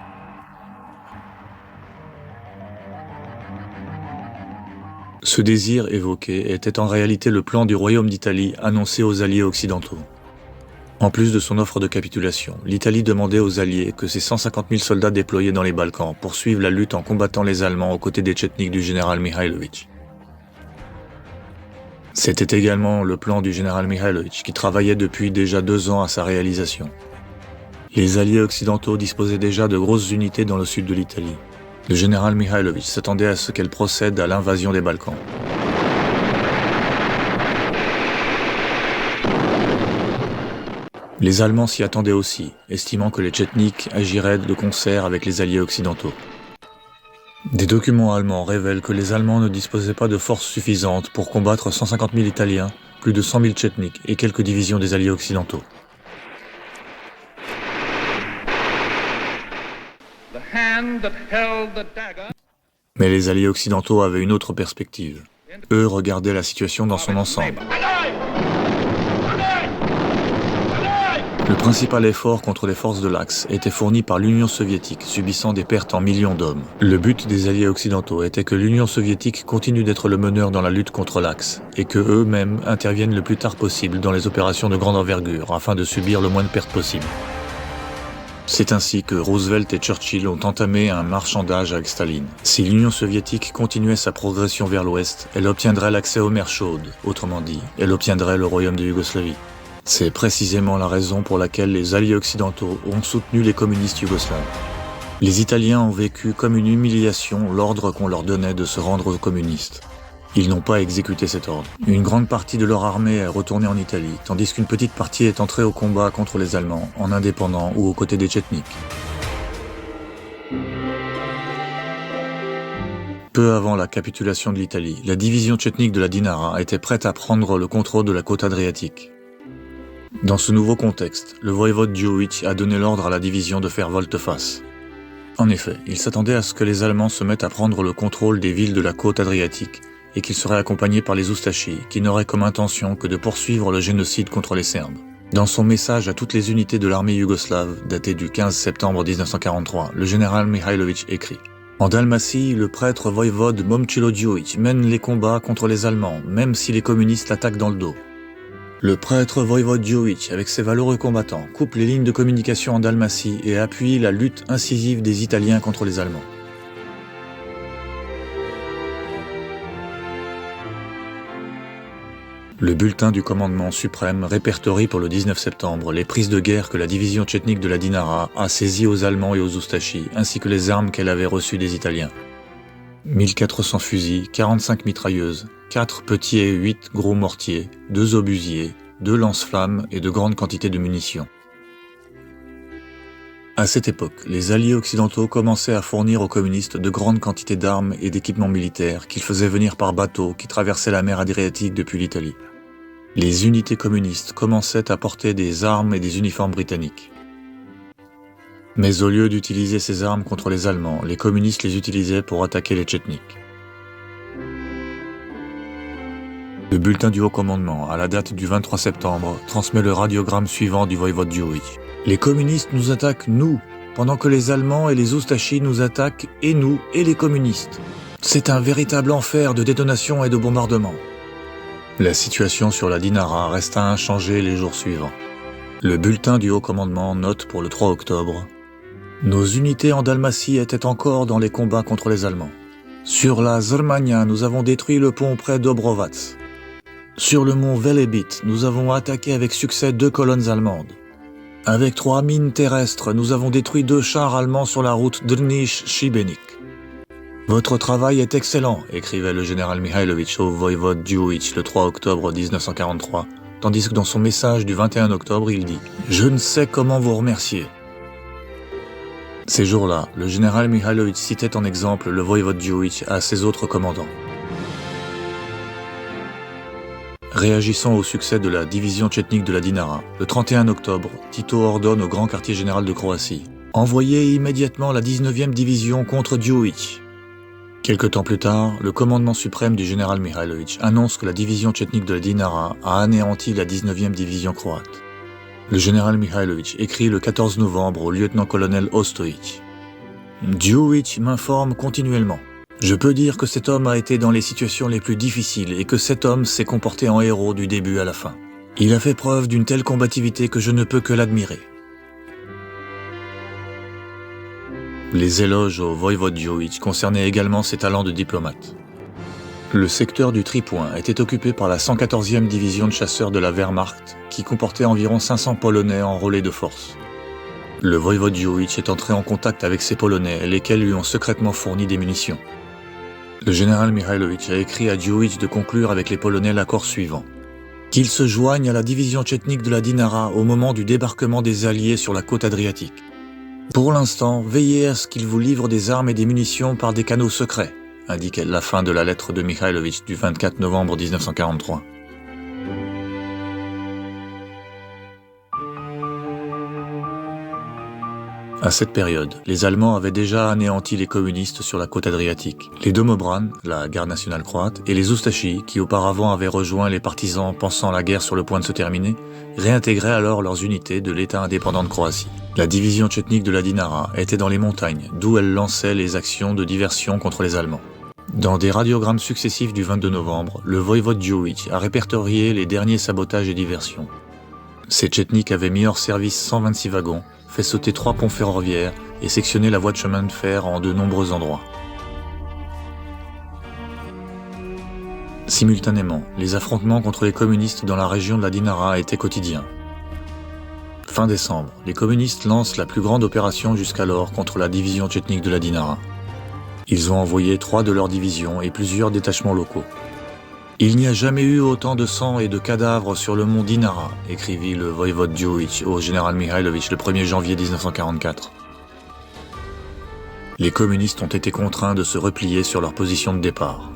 Speaker 1: Ce désir évoqué était en réalité le plan du Royaume d'Italie annoncé aux Alliés occidentaux. En plus de son offre de capitulation, l'Italie demandait aux Alliés que ses 150 000 soldats déployés dans les Balkans poursuivent la lutte en combattant les Allemands aux côtés des Tchétniks du général Mihailović. C'était également le plan du général Mihailović qui travaillait depuis déjà 2 ans à sa réalisation. Les Alliés occidentaux disposaient déjà de grosses unités dans le sud de l'Italie. Le général Mihailović s'attendait à ce qu'elle procède à l'invasion des Balkans. Les Allemands s'y attendaient aussi, estimant que les Tchétniks agiraient de concert avec les Alliés occidentaux. Des documents allemands révèlent que les Allemands ne disposaient pas de forces suffisantes pour combattre 150 000 Italiens, plus de 100 000 Tchétniks et quelques divisions des alliés occidentaux. Mais les alliés occidentaux avaient une autre perspective. Eux regardaient la situation dans son ensemble. Le principal effort contre les forces de l'Axe était fourni par l'Union soviétique, subissant des pertes en millions d'hommes. Le but des alliés occidentaux était que l'Union soviétique continue d'être le meneur dans la lutte contre l'Axe, et que eux-mêmes interviennent le plus tard possible dans les opérations de grande envergure, afin de subir le moins de pertes possible. C'est ainsi que Roosevelt et Churchill ont entamé un marchandage avec Staline. Si l'Union soviétique continuait sa progression vers l'ouest, elle obtiendrait l'accès aux mers chaudes, autrement dit, elle obtiendrait le royaume de Yougoslavie. C'est précisément la raison pour laquelle les alliés occidentaux ont soutenu les communistes yougoslaves. Les Italiens ont vécu comme une humiliation l'ordre qu'on leur donnait de se rendre aux communistes. Ils n'ont pas exécuté cet ordre. Une grande partie de leur armée est retournée en Italie, tandis qu'une petite partie est entrée au combat contre les Allemands, en indépendant ou aux côtés des Tchétniks. Peu avant la capitulation de l'Italie, la division tchétnique de la Dinara était prête à prendre le contrôle de la côte adriatique. Dans ce nouveau contexte, le voïvode Djouhitch a donné l'ordre à la division de faire volte-face. En effet, il s'attendait à ce que les Allemands se mettent à prendre le contrôle des villes de la côte adriatique et qu'ils seraient accompagnés par les Oustachis, qui n'auraient comme intention que de poursuivre le génocide contre les Serbes. Dans son message à toutes les unités de l'armée yougoslave, daté du 15 septembre 1943, le général Mihailović écrit « En Dalmatie, le prêtre voïvode Momčilo Djouhitch mène les combats contre les Allemands, même si les communistes l'attaquent dans le dos. Le prêtre voïvode Djouhitch, avec ses valeureux combattants, coupe les lignes de communication en Dalmatie et appuie la lutte incisive des Italiens contre les Allemands. » Le bulletin du commandement suprême répertorie pour le 19 septembre les prises de guerre que la division tchétnique de la Dinara a saisies aux Allemands et aux Oustachis, ainsi que les armes qu'elle avait reçues des Italiens. 1400 fusils, 45 mitrailleuses, 4 petits et 8 gros mortiers, 2 obusiers, 2 lance-flammes et de grandes quantités de munitions. À cette époque, les alliés occidentaux commençaient à fournir aux communistes de grandes quantités d'armes et d'équipements militaires qu'ils faisaient venir par bateau qui traversaient la mer Adriatique depuis l'Italie. Les unités communistes commençaient à porter des armes et des uniformes britanniques. Mais au lieu d'utiliser ces armes contre les Allemands, les communistes les utilisaient pour attaquer les Tchétniks. Le bulletin du haut commandement, à la date du 23 septembre, transmet le radiogramme suivant du voïvode Djouhitch. Les communistes nous attaquent, nous, pendant que les Allemands et les Oustachis nous attaquent, et nous, et les communistes. C'est un véritable enfer de détonation et de bombardement. La situation sur la Dinara resta inchangée les jours suivants. Le bulletin du haut commandement note pour le 3 octobre « Nos unités en Dalmatie étaient encore dans les combats contre les Allemands. Sur la Zrmanja, nous avons détruit le pont près d'Obrovac. Sur le mont Velebit, nous avons attaqué avec succès 2 colonnes allemandes. Avec 3 mines terrestres, nous avons détruit 2 chars allemands sur la route Drniš-Šibenik. Votre travail est excellent, écrivait le général Mihailović au voïvode Djouhitch le 3 octobre 1943, tandis que dans son message du 21 octobre, il dit « Je ne sais comment vous remercier ». Ces jours-là, le général Mihailović citait en exemple le voïvode Djouhitch à ses autres commandants. Réagissant au succès de la division tchétnique de la Dinara, le 31 octobre, Tito ordonne au grand quartier général de Croatie « Envoyez immédiatement la 19e division contre Djouhitch ». Quelque temps plus tard, le commandement suprême du général Mihailović annonce que la division tchétnique de la Dinara a anéanti la 19e division croate. Le général Mihailović écrit le 14 novembre au lieutenant-colonel Ostojić. Djouhitch m'informe continuellement. Je peux dire que cet homme a été dans les situations les plus difficiles et que cet homme s'est comporté en héros du début à la fin. Il a fait preuve d'une telle combativité que je ne peux que l'admirer. Les éloges au voïvode Djouhitch concernaient également ses talents de diplomate. Le secteur du Tripoint était occupé par la 114e division de chasseurs de la Wehrmacht, qui comportait environ 500 Polonais en relais de force. Le voïvode Djouhitch est entré en contact avec ces Polonais, lesquels lui ont secrètement fourni des munitions. Le général Mihailović a écrit à Djouhitch de conclure avec les Polonais l'accord suivant. Qu'ils se joignent à la division tchétnique de la Dinara au moment du débarquement des Alliés sur la côte adriatique. Pour l'instant, veillez à ce qu'ils vous livrent des armes et des munitions par des canaux secrets, indiquait la fin de la lettre de Mikhailovitch du 24 novembre 1943. À cette période, les Allemands avaient déjà anéanti les communistes sur la côte adriatique. Les Domobrane, la garde nationale croate, et les Oustachis, qui auparavant avaient rejoint les partisans pensant la guerre sur le point de se terminer, réintégraient alors leurs unités de l'État indépendant de Croatie. La division tchétnique de la Dinara était dans les montagnes, d'où elle lançait les actions de diversion contre les Allemands. Dans des radiogrammes successifs du 22 novembre, le voïvode Djouich a répertorié les derniers sabotages et diversions. Ces tchétniks avaient mis hors service 126 wagons, fait sauter 3 ponts ferroviaires et sectionné la voie de chemin de fer en de nombreux endroits. Simultanément, les affrontements contre les communistes dans la région de la Dinara étaient quotidiens. Fin décembre, les communistes lancent la plus grande opération jusqu'alors contre la division tchétnique de la Dinara. Ils ont envoyé 3 de leurs divisions et plusieurs détachements locaux. Il n'y a jamais eu autant de sang et de cadavres sur le mont Dinara, écrivit le voïvode Djouich au général Mikhailovitch le 1er janvier 1944. Les communistes ont été contraints de se replier sur leur position de départ.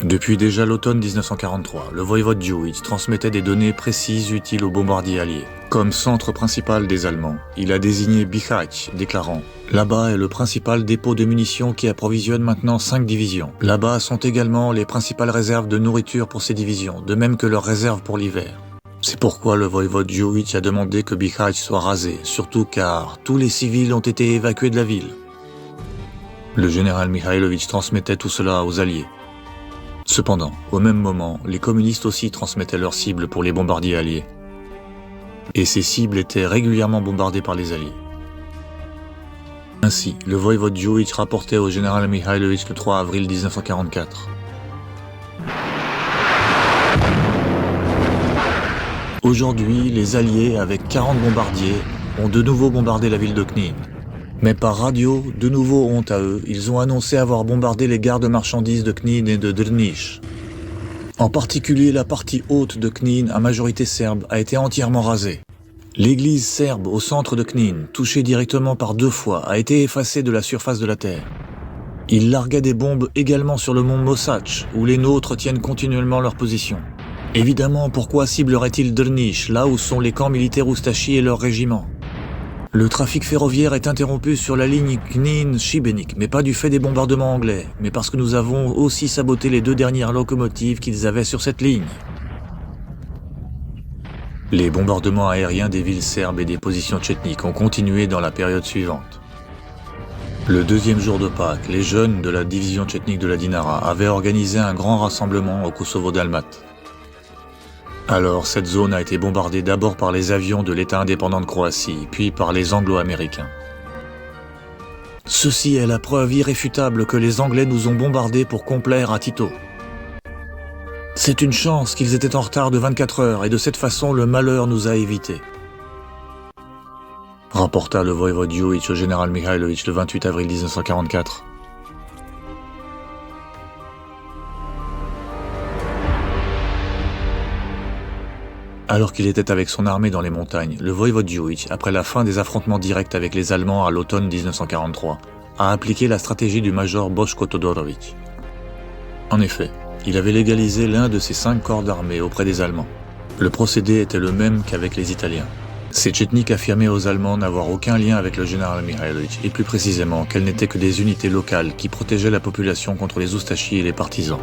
Speaker 1: Depuis déjà l'automne 1943, le voïvode Djouich transmettait des données précises utiles aux bombardiers alliés. Comme centre principal des Allemands, il a désigné Bihać, déclarant « Là-bas est le principal dépôt de munitions qui approvisionne maintenant 5 divisions. Là-bas sont également les principales réserves de nourriture pour ces divisions, de même que leurs réserves pour l'hiver. » C'est pourquoi le voïvode Djouich a demandé que Bihać soit rasé, surtout car tous les civils ont été évacués de la ville. Le général Mikhailovitch transmettait tout cela aux Alliés. Cependant, au même moment, les communistes aussi transmettaient leurs cibles pour les bombardiers alliés. Et ces cibles étaient régulièrement bombardées par les Alliés. Ainsi, le voïvode Djouich rapportait au général Mikhailovitch le 3 avril 1944. Aujourd'hui, les Alliés, avec 40 bombardiers, ont de nouveau bombardé la ville de Knin. Mais par radio, de nouveau honte à eux, ils ont annoncé avoir bombardé les gares de marchandises de Knin et de Drniš. En particulier, la partie haute de Knin, à majorité serbe, a été entièrement rasée. L'église serbe au centre de Knin, touchée directement par 2 fois, a été effacée de la surface de la terre. Ils larguaient des bombes également sur le mont Mosač, où les nôtres tiennent continuellement leur position. Évidemment, pourquoi ciblerait-il Drniš, là où sont les camps militaires oustachis et leurs régiments ? Le trafic ferroviaire est interrompu sur la ligne Knin-Šibenik, mais pas du fait des bombardements anglais, mais parce que nous avons aussi saboté les 2 dernières locomotives qu'ils avaient sur cette ligne. Les bombardements aériens des villes serbes et des positions tchétniques ont continué dans la période suivante. Le 2e jour de Pâques, les jeunes de la division tchétnique de la Dinara avaient organisé un grand rassemblement au Kosovo-Dalmat. Alors, cette zone a été bombardée d'abord par les avions de l'État indépendant de Croatie, puis par les Anglo-Américains. Ceci est la preuve irréfutable que les Anglais nous ont bombardés pour complaire à Tito. C'est une chance qu'ils étaient en retard de 24 heures et de cette façon le malheur nous a évités. Rapporta le voïvode Djouich au général Mikhailovitch le 28 avril 1944. Alors qu'il était avec son armée dans les montagnes, le voïvode Djouich, après la fin des affrontements directs avec les Allemands à l'automne 1943, a appliqué la stratégie du major Boško Todorović. En effet, il avait légalisé l'un de ses 5 corps d'armée auprès des Allemands. Le procédé était le même qu'avec les Italiens. Ces tchétniks affirmaient aux Allemands n'avoir aucun lien avec le général Mikhailovitch, et plus précisément qu'elles n'étaient que des unités locales qui protégeaient la population contre les oustachis et les partisans.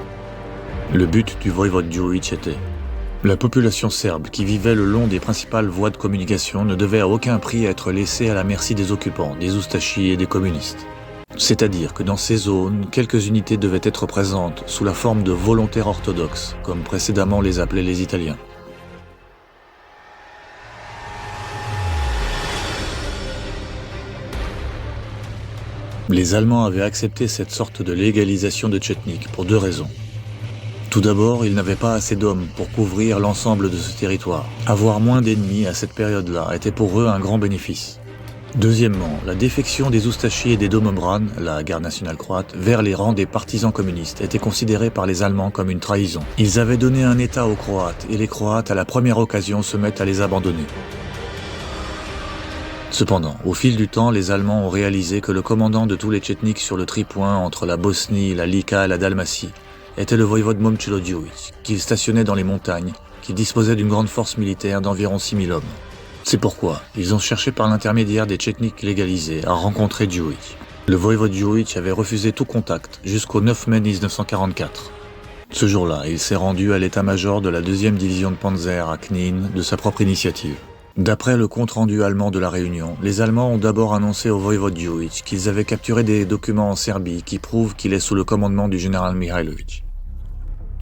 Speaker 1: Le but du voïvode Djouich était: la population serbe qui vivait le long des principales voies de communication ne devait à aucun prix être laissée à la merci des occupants, des oustachis et des communistes. C'est-à-dire que dans ces zones, quelques unités devaient être présentes sous la forme de volontaires orthodoxes, comme précédemment les appelaient les Italiens. Les Allemands avaient accepté cette sorte de légalisation de tchétniks pour 2 raisons. Tout d'abord, ils n'avaient pas assez d'hommes pour couvrir l'ensemble de ce territoire. Avoir moins d'ennemis à cette période-là était pour eux un grand bénéfice. Deuxièmement, la défection des oustachis et des Domobrane, la garde nationale croate, vers les rangs des partisans communistes était considérée par les Allemands comme une trahison. Ils avaient donné un État aux Croates, et les Croates, à la première occasion, se mettent à les abandonner. Cependant, au fil du temps, les Allemands ont réalisé que le commandant de tous les Tchétniks sur le tripoint entre la Bosnie, la Lika et la Dalmatie était le voïvode Momcilo Djurić, qu'il stationnait dans les montagnes, qui disposait d'une grande force militaire d'environ 6000 hommes. C'est pourquoi ils ont cherché par l'intermédiaire des Tchétniks légalisés à rencontrer Djurić. Le voïvode Djurić avait refusé tout contact jusqu'au 9 mai 1944. Ce jour-là, il s'est rendu à l'état-major de la 2e division de Panzer à Knin de sa propre initiative. D'après le compte-rendu allemand de la réunion, les Allemands ont d'abord annoncé au voïvode Djurić qu'ils avaient capturé des documents en Serbie qui prouvent qu'il est sous le commandement du général Mihailović.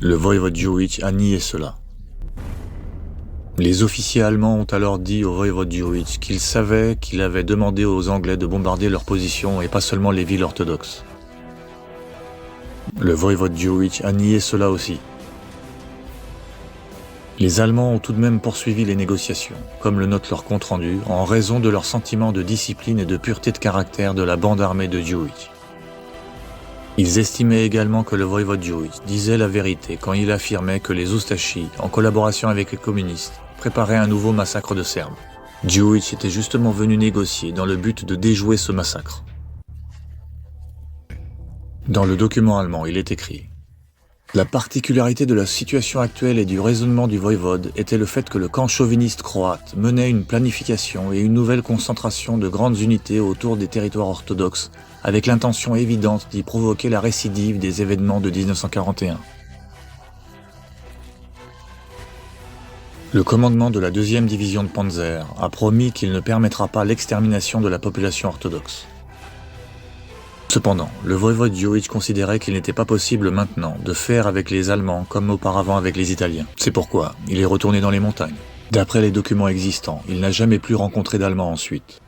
Speaker 1: Le voïvode Djurić a nié cela. Les officiers allemands ont alors dit au voïvode Djurić qu'ils savaient qu'il avait demandé aux Anglais de bombarder leurs positions et pas seulement les villes orthodoxes. Le voïvode Djurić a nié cela aussi. Les Allemands ont tout de même poursuivi les négociations, comme le note leur compte-rendu, en raison de leur sentiment de discipline et de pureté de caractère de la bande armée de Djurić. Ils estimaient également que le voïvode Djurić disait la vérité quand il affirmait que les Oustachis, en collaboration avec les communistes, préparaient un nouveau massacre de Serbes. Djurić était justement venu négocier dans le but de déjouer ce massacre. Dans le document allemand, il est écrit: la particularité de la situation actuelle et du raisonnement du voïvode était le fait que le camp chauviniste croate menait une planification et une nouvelle concentration de grandes unités autour des territoires orthodoxes, avec l'intention évidente d'y provoquer la récidive des événements de 1941. Le commandement de la 2e division de Panzer a promis qu'il ne permettra pas l'extermination de la population orthodoxe. Cependant, le voïvode Djurić considérait qu'il n'était pas possible maintenant de faire avec les Allemands comme auparavant avec les Italiens. C'est pourquoi il est retourné dans les montagnes. D'après les documents existants, il n'a jamais plus rencontré d'Allemands ensuite.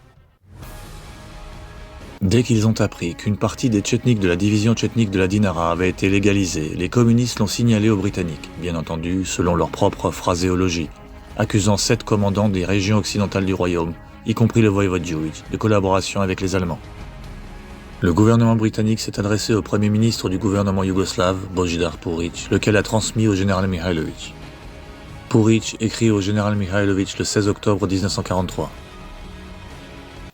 Speaker 1: Dès qu'ils ont appris qu'une partie des Tchétniks de la division tchétnique de la Dinara avait été légalisée, les communistes l'ont signalé aux Britanniques, bien entendu selon leur propre phraséologie, accusant 7 commandants des régions occidentales du royaume, y compris le voïvode Djurić, de collaboration avec les Allemands. Le gouvernement britannique s'est adressé au premier ministre du gouvernement yougoslave, Božidar Purić, lequel a transmis au général Mihailović. Purić écrit au général Mihailović le 16 octobre 1943.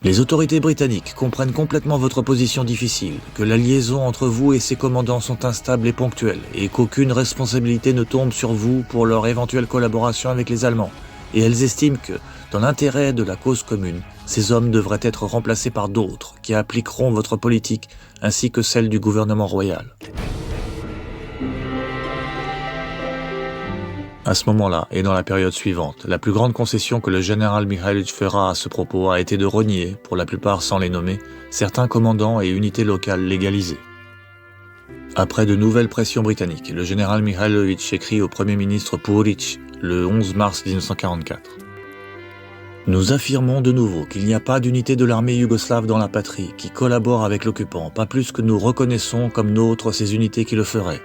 Speaker 1: Les autorités britanniques comprennent complètement votre position difficile, que la liaison entre vous et ses commandants sont instables et ponctuelles, et qu'aucune responsabilité ne tombe sur vous pour leur éventuelle collaboration avec les Allemands, et elles estiment que, dans l'intérêt de la cause commune, ces hommes devraient être remplacés par d'autres qui appliqueront votre politique ainsi que celle du gouvernement royal. À ce moment-là, et dans la période suivante, la plus grande concession que le général Mihailović fera à ce propos a été de renier, pour la plupart sans les nommer, certains commandants et unités locales légalisées. Après de nouvelles pressions britanniques, le général Mihailović écrit au Premier ministre Purić le 11 mars 1944. Nous affirmons de nouveau qu'il n'y a pas d'unité de l'armée yougoslave dans la patrie qui collabore avec l'occupant, pas plus que nous reconnaissons comme nôtres ces unités qui le feraient.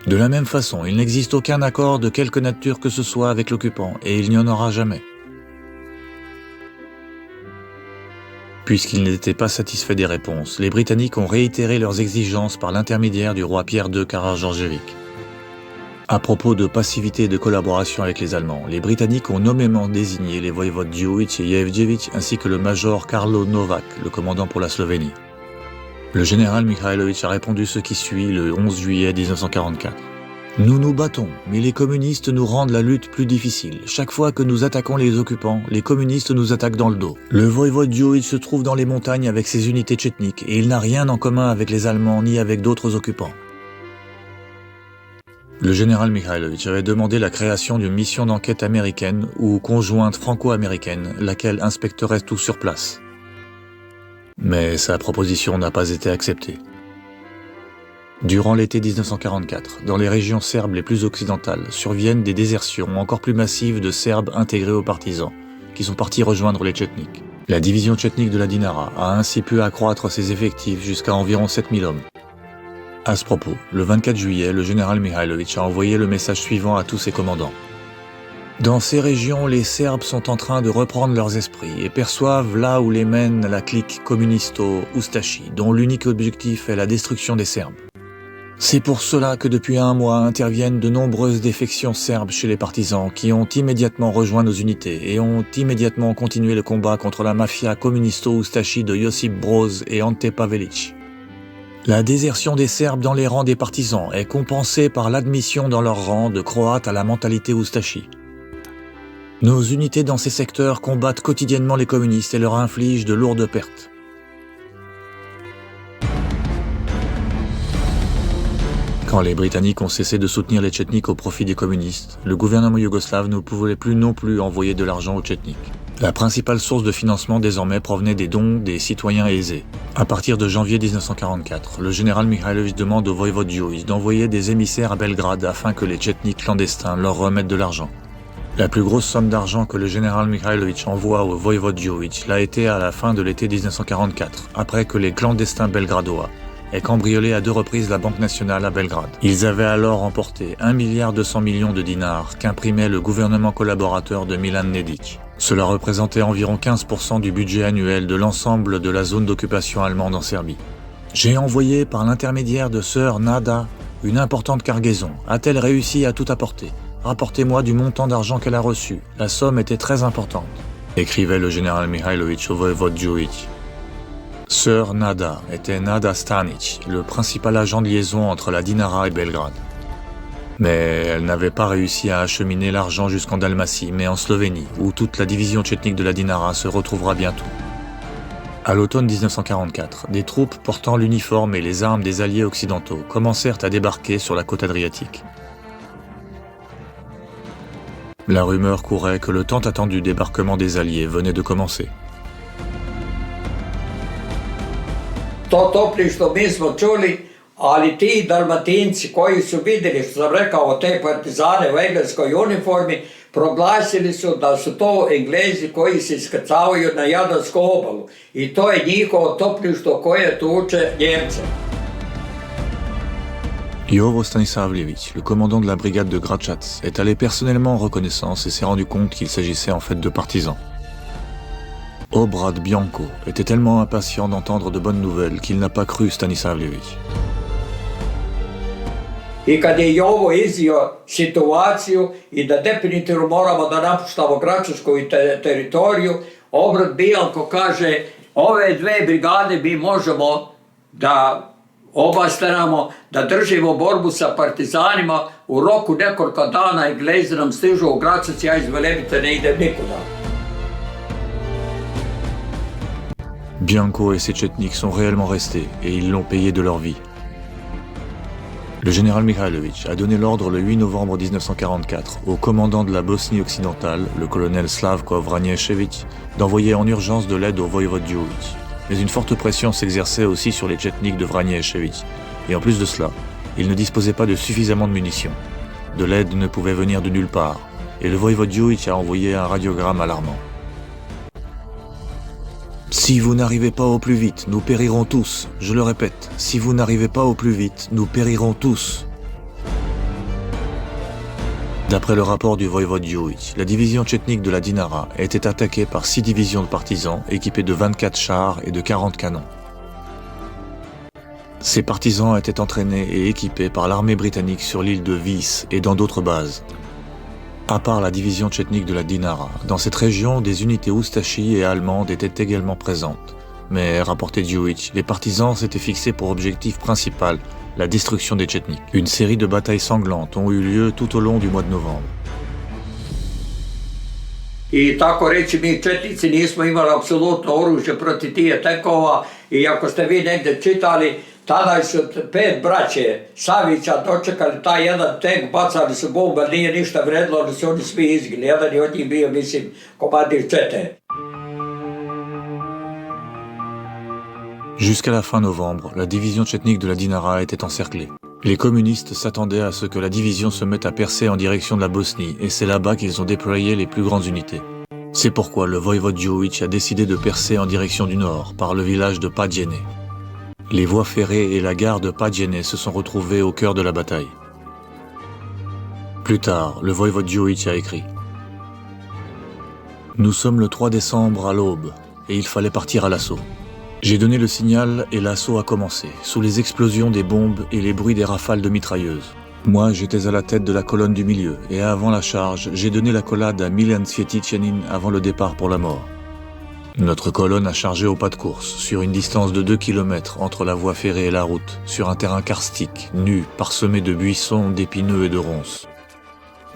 Speaker 1: De la même façon, il n'existe aucun accord de quelque nature que ce soit avec l'occupant, et il n'y en aura jamais. Puisqu'ils n'étaient pas satisfaits des réponses, les Britanniques ont réitéré leurs exigences par l'intermédiaire du roi Pierre II Karageorgievic. À propos de passivité et de collaboration avec les Allemands, les Britanniques ont nommément désigné les voïvodes Djurić et Jevđević ainsi que le major Karlo Novak, le commandant pour la Slovénie. Le général Mihailović a répondu ce qui suit le 11 juillet 1944. Nous nous battons, mais les communistes nous rendent la lutte plus difficile. Chaque fois que nous attaquons les occupants, les communistes nous attaquent dans le dos. Le voïvode Djurić se trouve dans les montagnes avec ses unités tchétniques et il n'a rien en commun avec les Allemands ni avec d'autres occupants. Le général Mihailović avait demandé la création d'une mission d'enquête américaine ou conjointe franco-américaine, laquelle inspecterait tout sur place. Mais sa proposition n'a pas été acceptée. Durant l'été 1944, dans les régions serbes les plus occidentales, surviennent des désertions encore plus massives de Serbes intégrés aux partisans, qui sont partis rejoindre les Tchétniks. La division tchétnique de la Dinara a ainsi pu accroître ses effectifs jusqu'à environ 7000 hommes. À ce propos, le 24 juillet, le général Mihailović a envoyé le message suivant à tous ses commandants. Dans ces régions, les Serbes sont en train de reprendre leurs esprits et perçoivent là où les mène la clique communisto-Ustashi, dont l'unique objectif est la destruction des Serbes. C'est pour cela que depuis un mois interviennent de nombreuses défections serbes chez les partisans qui ont immédiatement rejoint nos unités et ont immédiatement continué le combat contre la mafia communisto-oustachi de Josip Broz et Ante Pavelić. La désertion des Serbes dans les rangs des partisans est compensée par l'admission dans leurs rangs de Croates à la mentalité oustachi. Nos unités dans ces secteurs combattent quotidiennement les communistes et leur infligent de lourdes pertes. Quand les Britanniques ont cessé de soutenir les Tchétniks au profit des communistes, le gouvernement yougoslave ne pouvait plus non plus envoyer de l'argent aux Tchétniks. La principale source de financement désormais provenait des dons des citoyens aisés. À partir de janvier 1944, le général Mihailović demande au voïvode Djurić d'envoyer des émissaires à Belgrade afin que les Tchétniks clandestins leur remettent de l'argent. La plus grosse somme d'argent que le général Mihailović envoie au voïvode Djurić l'a été à la fin de l'été 1944, après que les clandestins belgradois aient cambriolé à 2 reprises la Banque nationale à Belgrade. Ils avaient alors emporté 1,2 milliard de dinars qu'imprimait le gouvernement collaborateur de Milan Nedić. Cela représentait environ 15% du budget annuel de l'ensemble de la zone d'occupation allemande en Serbie. J'ai envoyé par l'intermédiaire de sœur Nada une importante cargaison. A-t-elle réussi à tout apporter ? Rapportez-moi du montant d'argent qu'elle a reçu. La somme était très importante, écrivait le général Mihailović au voïvode Djurić. Sœur Nada était Nada Stanić, le principal agent de liaison entre la Dinara et Belgrade. Mais elle n'avait pas réussi à acheminer l'argent jusqu'en Dalmatie, mais en Slovénie, où toute la division tchétnique de la Dinara se retrouvera bientôt. À l'automne 1944, des troupes portant l'uniforme et les armes des alliés occidentaux commencèrent à débarquer sur la côte adriatique. La rumeur courait que le tant attendu débarquement des alliés venait de commencer.
Speaker 5: To topništvo mi smo čuli, ali ti Dalmatinci koji su vidjeli, što sam rekao, te partizane u engleskoj uniformi, proglasili su da su to Englezi koji se iskrcavaju na Jadransku obalu. I to je njihovo topništvo koje tuče Njemce.
Speaker 1: Jovo Stanisavljević, le commandant de la brigade de Gračac, est allé personnellement en reconnaissance et s'est rendu compte qu'il s'agissait en fait de partisans. Obrad Bianco était tellement impatient d'entendre de bonnes nouvelles qu'il n'a pas cru Stanisavljević.
Speaker 5: I kad je Jovo iznio situaciju i da definitivno moramo da napuštamo Gračačku teritoriju, Obrad Bianco kaže, ove 2 brigade mi možemo da obastanamo, da držimo borbu sa partizanima, u roku nekoliko dana Englezi nam stižu u Gračac, ja iz Velebita ne idem nikuda.
Speaker 1: Bianco et ses Tchétniks sont réellement restés et ils l'ont payé de leur vie. Le général Mihailović a donné l'ordre le 8 novembre 1944 au commandant de la Bosnie occidentale, le colonel Slavko Vranješević, d'envoyer en urgence de l'aide au voïvode Djurić. Mais une forte pression s'exerçait aussi sur les Tchétniks de Vranješević. Et en plus de cela, ils ne disposaient pas de suffisamment de munitions. De l'aide ne pouvait venir de nulle part, et le voïvode Djurić a envoyé un radiogramme alarmant. Si vous n'arrivez pas au plus vite, nous périrons tous. Je le répète, si vous n'arrivez pas au plus vite, nous périrons tous. D'après le rapport du voïvode Djurić, la division tchétnique de la Dinara était attaquée par 6 divisions de partisans équipées de 24 chars et de 40 canons. Ces partisans étaient entraînés et équipés par l'armée britannique sur l'île de Vis et dans d'autres bases. À part la division tchétnique de la Dinara, dans cette région, des unités oustachi et allemandes étaient également présentes. Mais, rapportait Djurić, les partisans s'étaient fixés pour objectif principal la destruction des Tchétniks. Une série de batailles sanglantes ont eu lieu tout au long du mois de novembre.
Speaker 5: I tako reći, mi Četnici nismo imali apsolutno oružje protiv tih tenkova i ako ste vi negdje čitali, tada su 5 braće Savića dočekali taj jedan tank, bacali su bombe, nije ništa vredilo, ali su oni svi izgili. Jedan je od njih bio, mislim, komandir čete.
Speaker 1: Jusqu'à la fin novembre, la division tchétnique de la Dinara était encerclée. Les communistes s'attendaient à ce que la division se mette à percer en direction de la Bosnie, et c'est là-bas qu'ils ont déployé les plus grandes unités. C'est pourquoi le voïvode Djurić a décidé de percer en direction du nord, par le village de Padjene. Les voies ferrées et la gare de Padjene se sont retrouvées au cœur de la bataille. Plus tard, le voïvode Djurić a écrit « Nous sommes le 3 décembre à l'aube, et il fallait partir à l'assaut. J'ai donné le signal et l'assaut a commencé, sous les explosions des bombes et les bruits des rafales de mitrailleuses. Moi, j'étais à la tête de la colonne du milieu, et avant la charge, j'ai donné l'accolade à Milan Svjetitchanin avant le départ pour la mort. Notre colonne a chargé au pas de course, sur une distance de 2 km entre la voie ferrée et la route, sur un terrain karstique, nu, parsemé de buissons, d'épineux et de ronces.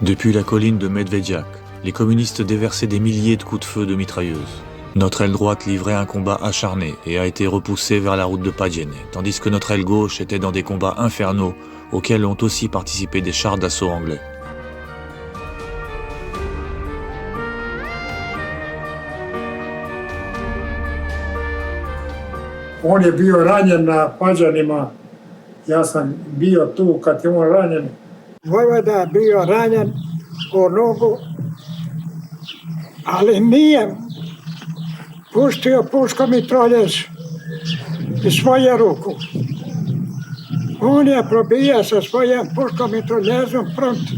Speaker 1: Depuis la colline de Medvedjak, les communistes déversaient des milliers de coups de feu de mitrailleuses. Notre aile droite livrait un combat acharné et a été repoussée vers la route de Padjene, tandis que notre aile gauche était dans des combats infernaux auxquels ont aussi participé des chars d'assaut anglais.
Speaker 7: On je bio ranjen na Padjanima. Ja sam bio tu kad je on ranjen. Vojvoda je bio ranjen u nogu, ali nije pustio puškomitroljez iz svoje ruku. On je probijao sa svojim puškomitroljezom front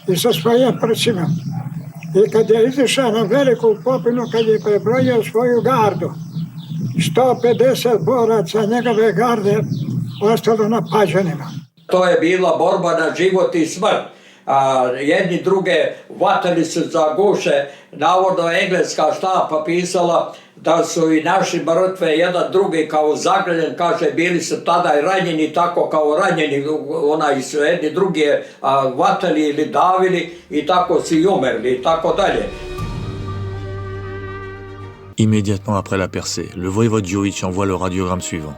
Speaker 7: i sa svojim prsima. I kad je izišao na veliku popinu, kad je prebrojio svoju gardu, 150 boraca njegove garde ostalo na Padjanima.
Speaker 5: To je bila borba na život i smrt. Jedni druge vatali su za guše. Navodno engleska štampa pisala da su i naši mrtve jedan drugi kao zagrljen, kaže, bili su tada i ranjeni tako kao ranjeni, su jedni drugi vatali ili davili i tako su i umrli i tako dalje.
Speaker 1: Immédiatement après la percée, le voïvode Jojić envoie le radiogramme suivant.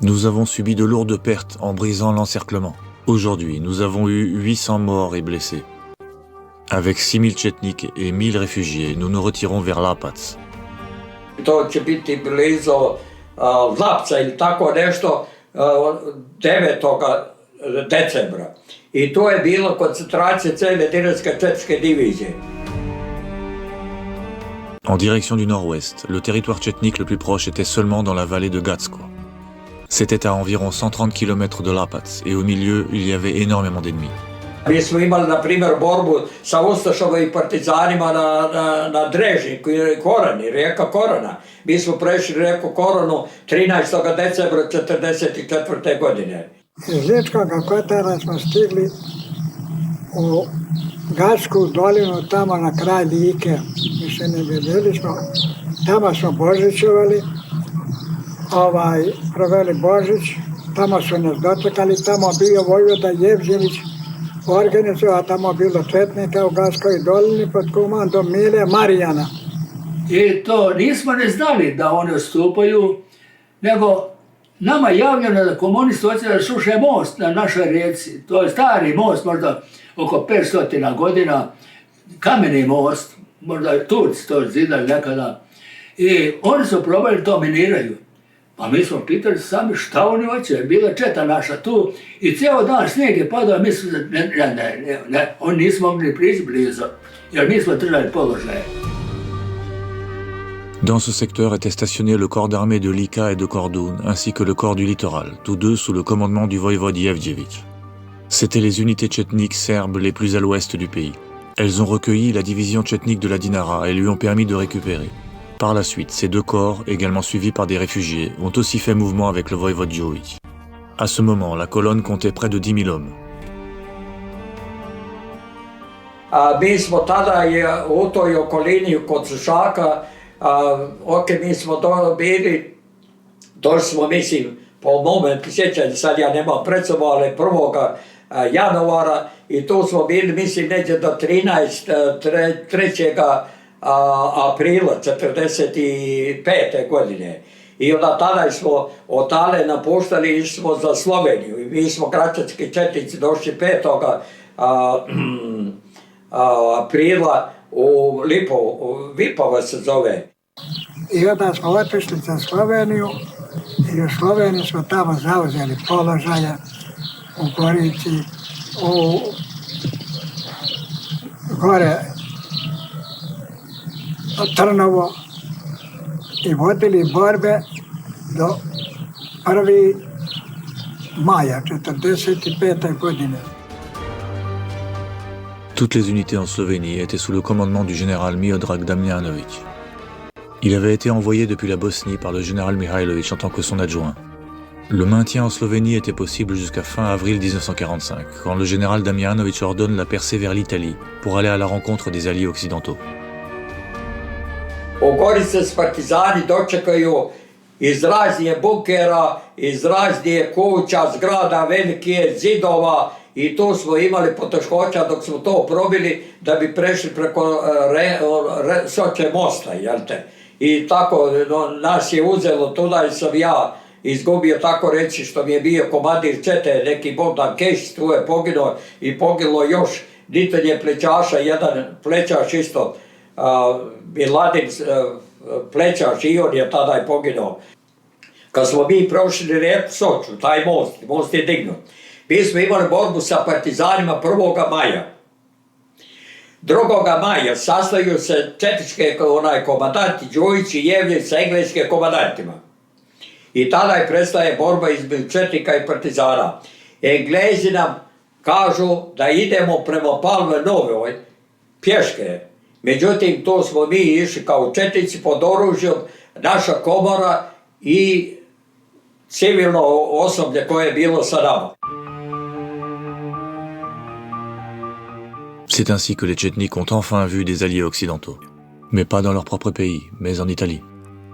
Speaker 1: Nous avons subi de lourdes pertes en brisant l'encerclement. Aujourd'hui, nous avons eu 800 morts et blessés. Avec 6000 Tchetniks et 1000 réfugiés, nous nous retirons vers Lapats.
Speaker 5: To će biti blizu Lapca ili tako nešto 9. decembra. I to je bilo koncentracija cele Dinarske četničke divizije.
Speaker 1: En direction du nord-ouest, le territoire tchétnique le plus proche était seulement dans la vallée de Gatsko. C'était à environ 130 km de Lapats et au milieu, il y avait énormément d'ennemis.
Speaker 5: Mi smo imali, na primjer, borbu sa ustašama i partizanima na Drežniku i Korani, rijeka Korana. Mi smo prešli rijeku Koranu 13. decembra 1944. godine.
Speaker 7: Iz Ličkog Kotara smo stigli u Gatsku dolinu, tamo na kraj Like. Mi se ne vidjeli smo, tamo smo božićevali, proveli Božić, tamo su nas dočekali, tamo bio vojvoda Jevđević, organizovao, tamo bilo četnika u Gatskoj dolini pod komandom Mile Marijana.
Speaker 2: I to nismo ne znali da oni odstupaju, nego nama je javljeno da komunisti hoće da sruše most na našoj rijeci. To je stari most, možda oko 500 godina, kameni most, možda Turci to zidali nekada. I oni su probali to miniraju. Pa mi smo pitali sami šta oni hoće, bila četa naša tu i cijel dan snijeg je padao, mi smo ne, oni nismo mogli prići blizu, jer mi smo držali položaje.
Speaker 1: Dans ce secteur était stationné le corps d'armée de Lika et de Kordun, ainsi que le corps du littoral, tous deux sous le commandement du voïvode Jevđević. C'étaient les unités tchétniques serbes les plus à l'ouest du pays. Elles ont recueilli la division tchétnique de la Dinara et lui ont permis de récupérer. Par la suite, ces deux corps, également suivis par des réfugiés, ont aussi fait mouvement avec le voïvode Jojić. À ce moment, la colonne comptait près de 10 000 hommes.
Speaker 5: Mi smo tada u toj okolini kod Sušaka, mi smo bili, došli smo, mislim, po mome sjećanju, sad ja nemam pred sobom, ali 1. januara i tu smo bili, mislim, neđe do 3. aprila 1945. godine. I onda tada smo od Tale napuštali i išli smo za Sloveniju. I mi smo građanski četnici došli 5. aprila u Vipava se zove.
Speaker 7: I onda smo otišli za Sloveniju i u Sloveniji smo tamo zauzeli položaje u Gorici, u gore Trnovo i vodili borbe do 1. maja 1945. godine.
Speaker 1: Toutes les unités en Slovénie étaient sous le commandement du général Miodrag Damjanović. Il avait été envoyé depuis la Bosnie par le général Mihailović en tant que son adjoint. Le maintien en Slovénie était possible jusqu'à fin avril 1945, quand le général Damjanović ordonne la percée vers l'Italie pour aller à la rencontre des alliés occidentaux.
Speaker 5: U Gorice s partizani dočekaju iz raznih bunkera, iz raznih kuća, zgrada, velikih zidova i tu smo imali poteškoća dok smo to probili da bi prešli preko Soče mosta, jel te? I tako nas je uzelo tuda i sam ja izgubio, tako reći, što mi je bio komandir čete, neki Bogdan Kešić, tu je poginuo i poginulo još nitanje plećaša, jedan plećaš isto, Miladin plećaš i on je tada i poginuo. Kad smo mi prošli rijeku Soču, taj most je dignut, mi smo imali borbu sa partizanima 1. maja. 2. maja sastaju se četničke komandanti Đujić i Jevljić sa engleskim komandantima. I tada je prestaje borba između četnika i partizana. Englezi nam kažu da idemo prema Palme Novoj pješke. Međutim, to smo mi išli kao četnici pod oružjem, naša komora i civilno osoblje koje je bilo sa nama.
Speaker 1: C'est ainsi que les Tchétniks ont enfin vu des alliés occidentaux. Mais pas dans leur propre pays, mais en Italie.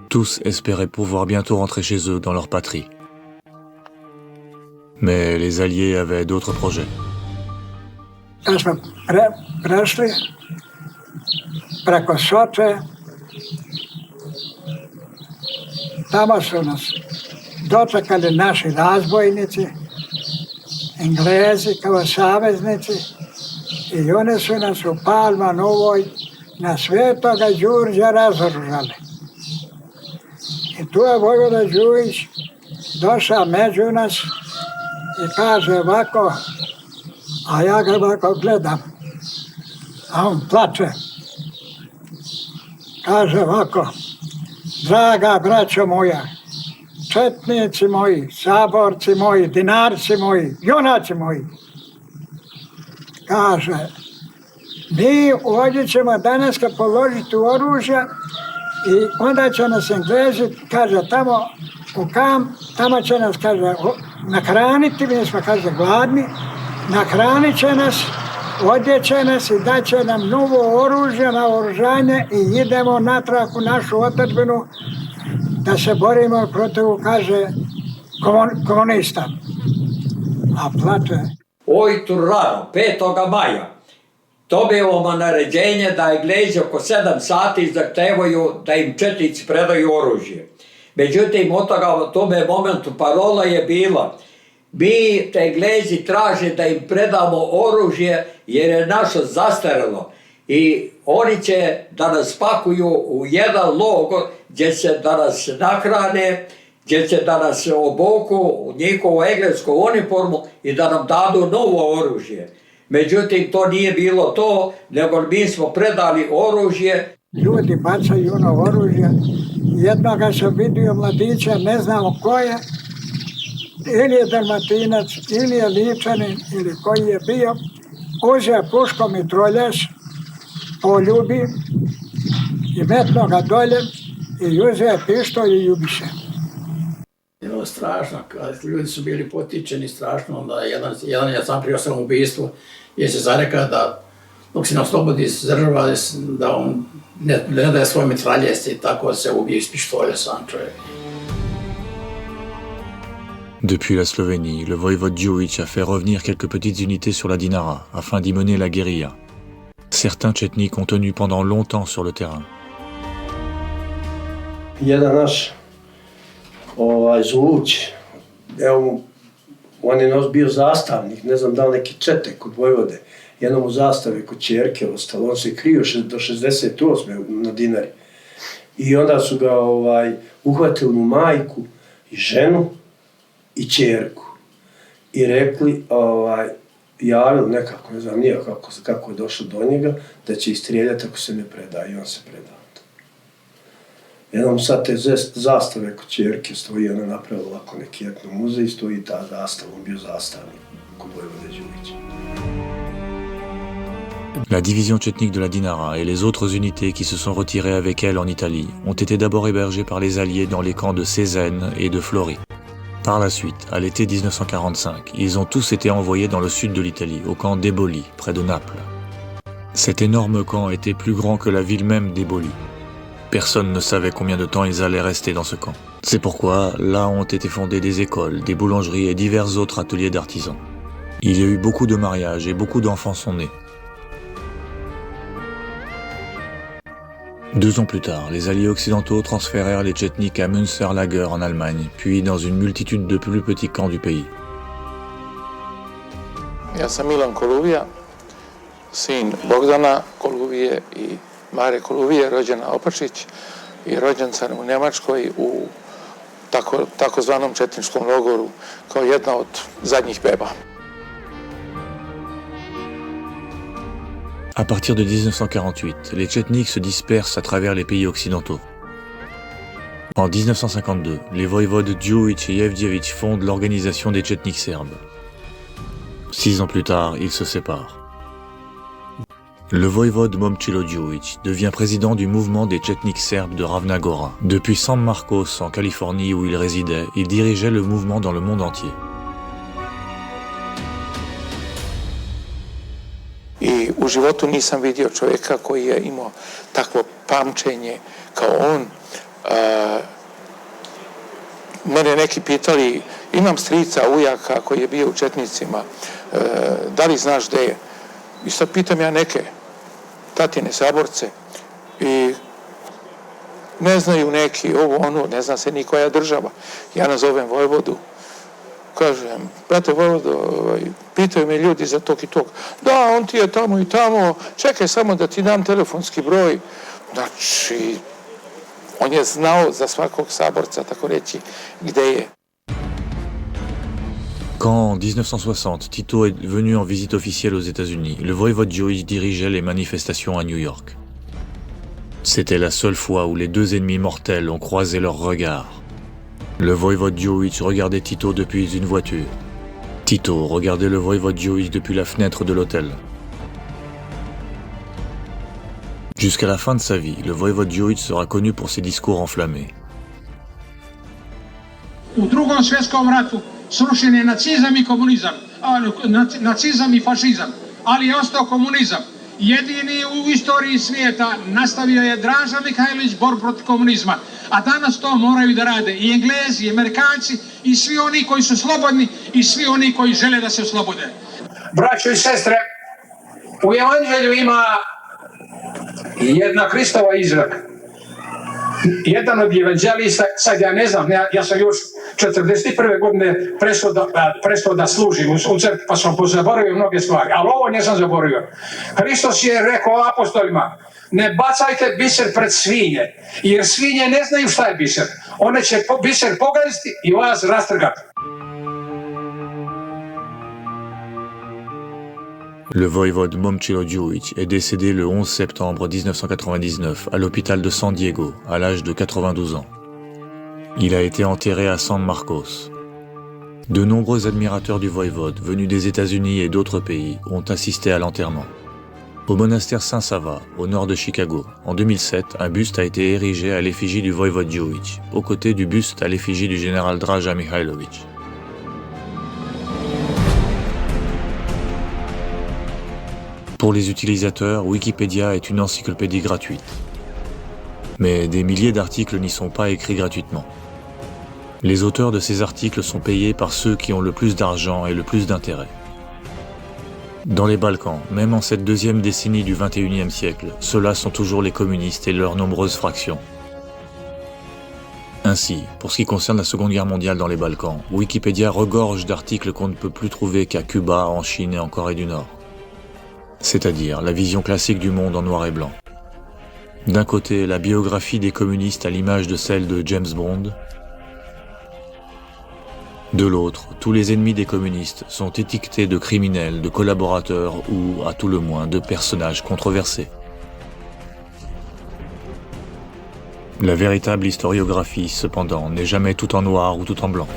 Speaker 1: Tous espéraient pouvoir bientôt rentrer chez eux dans leur patrie. Mais les alliés avaient d'autres projets.
Speaker 7: Kad smo prešli preko Soče, tamo su nas dočekali naši razbojnici, Englezi kao saveznici, i oni su nas u Palma Novoj na Svetoga Đurđa razoružali. I tu je vojvoda Đujić došao među nas i kaže ovako, a ja ga ovako gledam, a on plače. Kaže ovako, draga braćo moja, četnici moji, saborci moji, dinarci moji, junaci moji, kaže, mi ovdje ćemo danas položiti oružje i onda će nas Englezi, kaže, tamo u kamp, tamo će nas, kaže, nahraniti, mi smo, kaže, gladni, nahranit će nas, odjeće nas i daće nam novo oružje, naoružanje i idemo natrag u našu otadžbinu da se borimo protiv, kaže, komunista. A plače.
Speaker 5: Ujutru rano, 5. maja, dobijemo naređenje da Englezi oko 7 sati zahtevaju da im četnici predaju oružje. Međutim, od toga u tome momentu parola je bila, mi Englezi traže da im predamo oružje jer je naše zastarelo i oni će da nas pakuju u jedan logor gdje će da nas nahrane, gdje će da nas obuku u njihovu englesku uniformu i da nam dadu novo oružje. Međutim, to nije bilo to, nego mi smo predali oružje.
Speaker 7: Ljudi bacaju ono oružje. Jednoga sam vidio mladića, ne znamo ko je, ili je Dalmatinac, ili je Ličanin, ili koji je bio, uzeo puško mitroljes, poljubi i metno ga dolje i uzeo pištolj i ljubiše.
Speaker 2: Bilo strašno, ljudi su bili potičeni strašno, onda jedan je sam prio samoubistvo, jer se zarekao da dok se ne oslobodi iz država, da on ne daje svoje mitraljeste i tako se ubije iz pištolja sam čovjek.
Speaker 1: Depuis la Slovénie, le voïvode Đujić a fait revenir quelques petites unités sur la Dinara afin d'y mener la guérilla. Certains Tchétniks ont tenu pendant longtemps sur le terrain.
Speaker 4: Jedan naš Zuluć, evo, on je bio zastavnik, ne znam da li neki čete kod Vojvode, jednom u zastave kod ćerke ostalo, on se krio do 68. na Dinari. I onda su ga uhvatili mu majku i ženu i ćerku i rekli, javili nekako, ne znam nije kako je došlo do njega, da će istrijeljati ako se ne preda i on se predao. Jednom sad te zastave kod ćerke stoji, ona napravila ovako neki etno muzej, stoji ta zastava, on bio zastavnik kod Vojvode Đujića.
Speaker 1: La division tchétnique de la Dinara et les autres unités qui se sont retirées avec elle en Italie ont été d'abord hébergées par les Alliés dans les camps de Cézanne et de Flori. Par la suite, à l'été 1945, ils ont tous été envoyés dans le sud de l'Italie, au camp d'Eboli, près de Naples. Cet énorme camp était plus grand que la ville même d'Eboli. Personne ne savait combien de temps ils allaient rester dans ce camp. C'est pourquoi là ont été fondées des écoles, des boulangeries et divers autres ateliers d'artisans. Il y a eu beaucoup de mariages et beaucoup d'enfants sont nés. 2 ans plus tard, les Alliés occidentaux transférèrent les Tchétniks à Münsterlager en Allemagne, puis dans une multitude de plus petits camps du pays.
Speaker 10: Ja sam Milan Koluvija, sin Bogdana Koluvije I Mare Koluvije, rođen na Opačić I rođen sam u Njemačkoj u takozvanom četničkom logoru kao jedna od zadnjih beba.
Speaker 1: À partir de 1948, les Tchétniks se dispersent à travers les pays occidentaux. En 1952, les voïvodes Djuić et Jevđević fondent l'organisation des Tchétniks serbes. 6 ans plus tard, ils se séparent. Le voïvode Momčilo Djuić devient président du mouvement des Tchétniks serbes de Ravna Gora. Depuis San Marcos, en Californie où il résidait, il dirigeait le mouvement dans le monde entier.
Speaker 10: I u životu nisam vidio čovjeka koji je imao takvo pamćenje kao on. Mene neki pitali, imam strica, ujaka koji je bio u Četnicima, da li znaš gdje je? I sad pitam ja neke tatine saborce i ne znaju neki ovo ono, ne zna se ni koja država. Ja nazovem vojvodu. Kažem, brate vojvodo, pitaju me ljudi za tog I tog. Da, on ti je tamo I tamo, čekaj samo da ti dam telefonski broj. Znači, on je znao za svakog saborca, tako reći, gde je.
Speaker 1: Quand, en 1960, Tito est venu en visite officielle aux États-Unis, le voïvode Djuić dirigeait les manifestations à New York. C'était la seule fois où les 2 ennemis mortels ont croisé leurs regards. Le voïvode Djuić regardait Tito depuis une voiture. Tito regardait le voïvode Djuić depuis la fenêtre de l'hôtel. Jusqu'à la fin de sa vie, le voïvode Djuić sera connu pour ses discours enflammés.
Speaker 11: U Drugom svjetskom ratu srušen je nacizam I komunizam, nacizam I fašizam, ali je ostao komunizam. Jedini u istoriji svijeta nastavio je Draža Mihajlović borbu protiv komunizma, a danas to moraju da rade I Englezi, I Amerikanci, I svi oni koji su slobodni, I svi oni koji žele da se oslobode. Braćo I sestre, u Evanđelju ima jedna Hristova izreka. Jedan od evanđelista, sad ja ne znam, ja sam još 41. godine prestao da služim u crkvi, pa sam pozaboravio mnoge stvari, ali ovo nisam zaboravio. Hristos je rekao apostolima, ne bacajte biser pred svinje, jer svinje ne znaju šta je biser. One će biser pogaziti I vas rastrgati.
Speaker 1: Le voïvode Momčilo Djuić est décédé le 11 septembre 1999 à l'hôpital de San Diego, à l'âge de 92 ans. Il a été enterré à San Marcos. De nombreux admirateurs du voïvode, venus des États-Unis et d'autres pays, ont assisté à l'enterrement. Au monastère Saint-Sava, au nord de Chicago, en 2007, un buste a été érigé à l'effigie du voïvode Djuić, aux côtés du buste à l'effigie du général Draža Mihajlović. Pour les utilisateurs, Wikipédia est une encyclopédie gratuite. Mais des milliers d'articles n'y sont pas écrits gratuitement. Les auteurs de ces articles sont payés par ceux qui ont le plus d'argent et le plus d'intérêt. Dans les Balkans, même en cette 2e décennie du XXIe siècle, ceux-là sont toujours les communistes et leurs nombreuses fractions. Ainsi, pour ce qui concerne la Seconde Guerre mondiale dans les Balkans, Wikipédia regorge d'articles qu'on ne peut plus trouver qu'à Cuba, en Chine et en Corée du Nord. C'est-à-dire la vision classique du monde en noir et blanc. D'un côté, la biographie des communistes à l'image de celle de James Bond. De l'autre, tous les ennemis des communistes sont étiquetés de criminels, de collaborateurs ou, à tout le moins, de personnages controversés. La véritable historiographie, cependant, n'est jamais tout en noir ou tout en blanc.